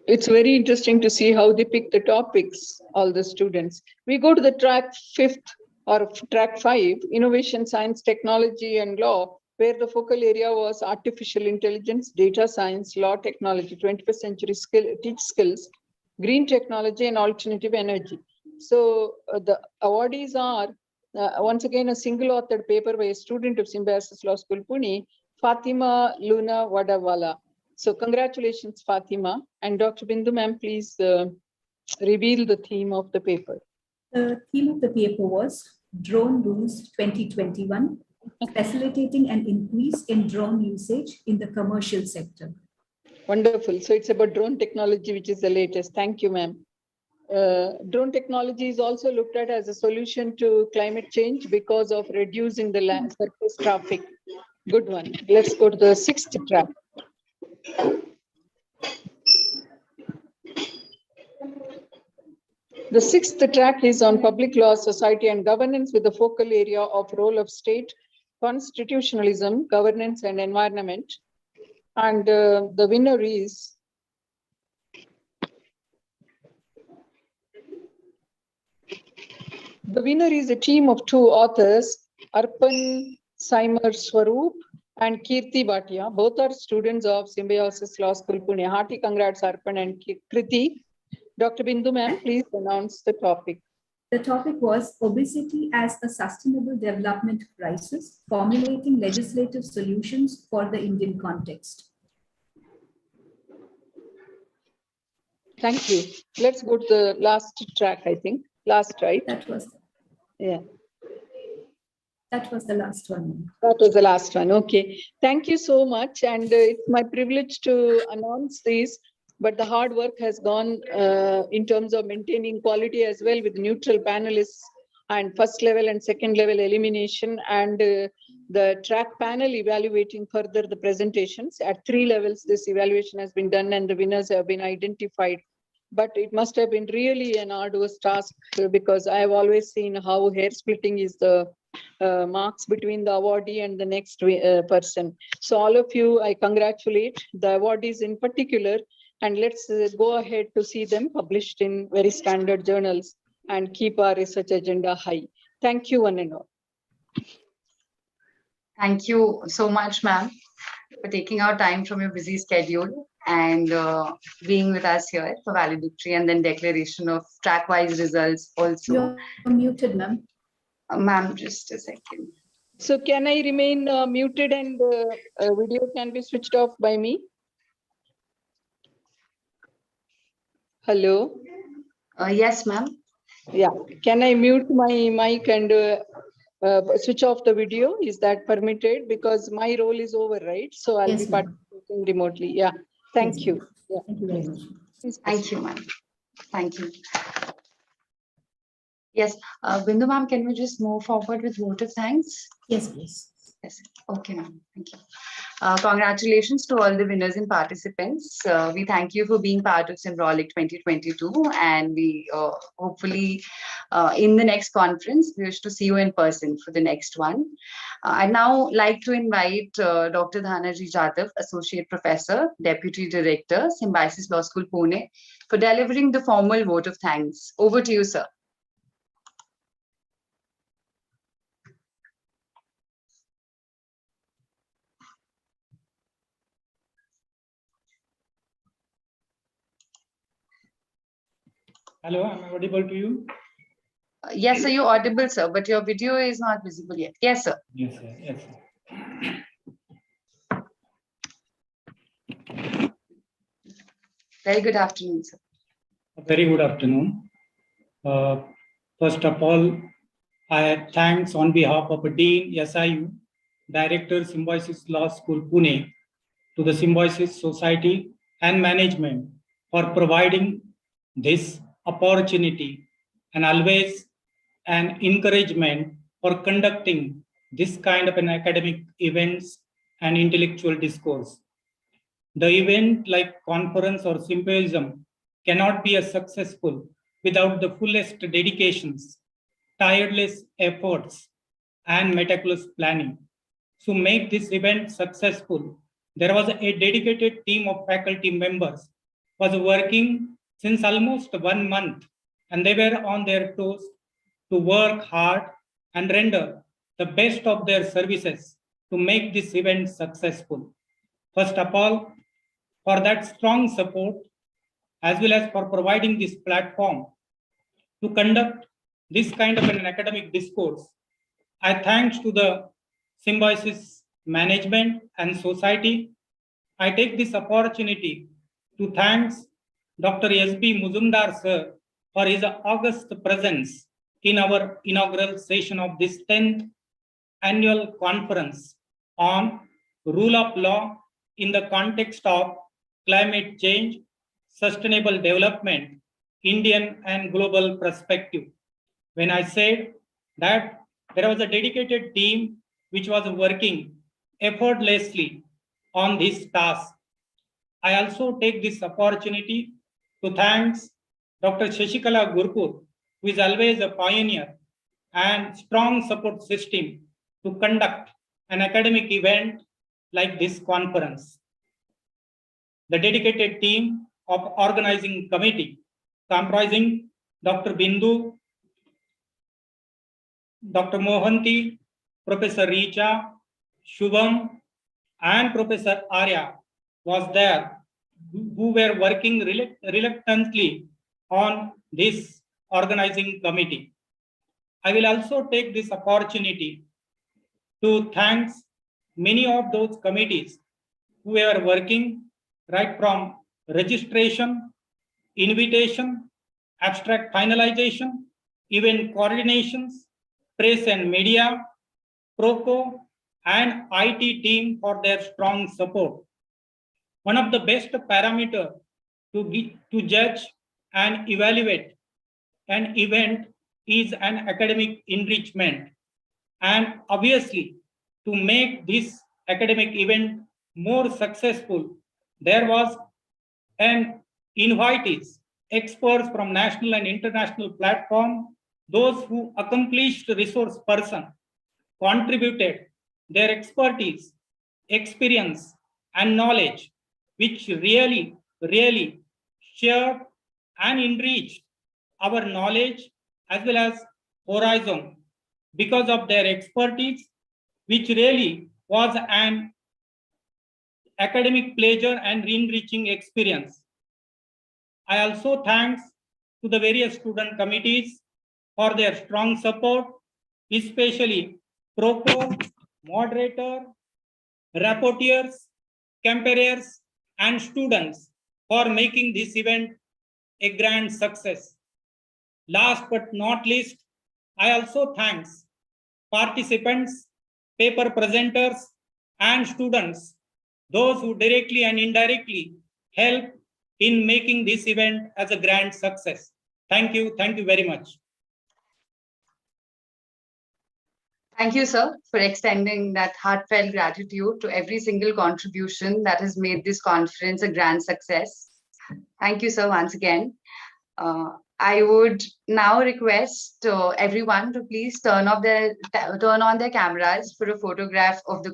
It's very interesting to see how they pick the topics, all the students. We go to the track 5, Innovation, Science, Technology, and Law, where the focal area was artificial intelligence, data science, law, technology, 21st century teach skills, green technology, and alternative energy. So the awardees are once again a single authored paper by a student of Symbiosis Law School, Pune, Fatima Luna Wadawala. So congratulations, Fatima. And Dr. Bindu ma'am, please reveal the theme of the paper. The theme of the paper was Drone Rules 2021, facilitating an increase in drone usage in the commercial sector. Wonderful. So it's about drone technology, which is the latest. Thank you, ma'am. Drone technology is also looked at as a solution to climate change because of reducing the land surface traffic. Good one. Let's go to the sixth track. The sixth track is on public law, society, and governance, with the focal area of role of state, constitutionalism, governance, and environment. And the winner is a team of 2 authors, Arpan Saimer Swaroop and Kirti Bhatia. Both are students of Symbiosis Law School, Pune. Hearty congrats, Arpan and Kriti. Dr. Bindu ma'am, please announce the topic. The topic was Obesity as a Sustainable Development Crisis, Formulating Legislative Solutions for the Indian Context. Thank you. Let's go to the last track, I think. Last, right? That was the last one. That was the last one. Okay. Thank you so much. And it's my privilege to announce these, but the hard work has gone in terms of maintaining quality as well, with neutral panelists and first level and second level elimination, and the track panel evaluating further the presentations. At 3 levels, this evaluation has been done and the winners have been identified. But it must have been really an arduous task, because I have always seen how hair splitting is the marks between the awardee and the next person. So all of you, I congratulate the awardees in particular, and let's go ahead to see them published in very standard journals and keep our research agenda high. Thank you, one and all. Thank you so much, ma'am, for taking out time from your busy schedule and being with us here for valedictory and then declaration of track-wise results also. You're muted, ma'am. Ma'am, just a second. So can I remain muted and video can be switched off by me? Hello? Yes, ma'am. Yeah. Can I mute my mic and switch off the video? Is that permitted? Because my role is over, right? So I'll Yes, be participating remotely. Yeah. Thank Yes, you. Yeah. Thank you very much. Thank you, ma'am. Thank you. Yes, Bindu ma'am, can we just move forward with vote of thanks? Yes, please. Yes. Okay, ma'am. Thank you. Congratulations to all the winners and participants. We thank you for being part of Symbolic 2022, and we hopefully in the next conference, we wish to see you in person for the next one. I'd now like to invite Dr. Dhanaji Jadhav, Associate Professor, Deputy Director, Symbiosis Law School, Pune, for delivering the formal vote of thanks. Over to you, sir. Hello, am I audible to you? Yes, sir, you're audible, sir, but your video is not visible yet. Yes, sir. Yes, sir. Yes, sir. Very good afternoon, sir. Very good afternoon. First of all, I thanks on behalf of Dean SIU, Director Symbiosis Law School, Pune, to the Symbiosis Society and management for providing this opportunity and always an encouragement for conducting this kind of an academic events and intellectual discourse. The event like conference or symposium cannot be as successful without the fullest dedications, tireless efforts, and meticulous planning. To make this event successful, there was a dedicated team of faculty members was working since almost 1 month, and they were on their toes to work hard and render the best of their services to make this event successful. First of all, for that strong support, as well as for providing this platform to conduct this kind of an academic discourse, I thanks to the Symbiosis management and society. I take this opportunity to thanks Dr. S.B. Muzumdar sir for his august presence in our inaugural session of this 10th annual conference on rule of law in the context of climate change, sustainable development, Indian and global perspective. When I said that there was a dedicated team which was working effortlessly on this task, I also take this opportunity to thanks Dr. Shashikala Gurpur, who is always a pioneer and strong support system to conduct an academic event like this conference. The dedicated team of organizing committee comprising Dr. Bindu, Dr. Mohanty, Professor Richa, Shubham, and Professor Arya was there, who were working reluctantly on this organizing committee. I will also take this opportunity to thank many of those committees who were working right from registration, invitation, abstract finalization, event coordinations, press and media, PROCO, and IT team for their strong support. One of the best parameters to judge and evaluate an event is an academic enrichment. And obviously, to make this academic event more successful, there was an invitees, experts from national and international platform, those who accomplished resource person, contributed their expertise, experience, and knowledge, which really shared and enriched our knowledge as well as horizon because of their expertise, which really was an academic pleasure and enriching experience. I also thanks to the various student committees for their strong support, especially PROCO, moderator, rapporteurs, comparators, and students for making this event a grand success. Last but not least, I also thanks participants, paper presenters, and students, those who directly and indirectly help in making this event as a grand success. Thank you very much. Thank you, sir, for extending that heartfelt gratitude to every single contribution that has made this conference a grand success. Thank you, sir, once again. I would now request everyone to please turn on their cameras for a photograph of the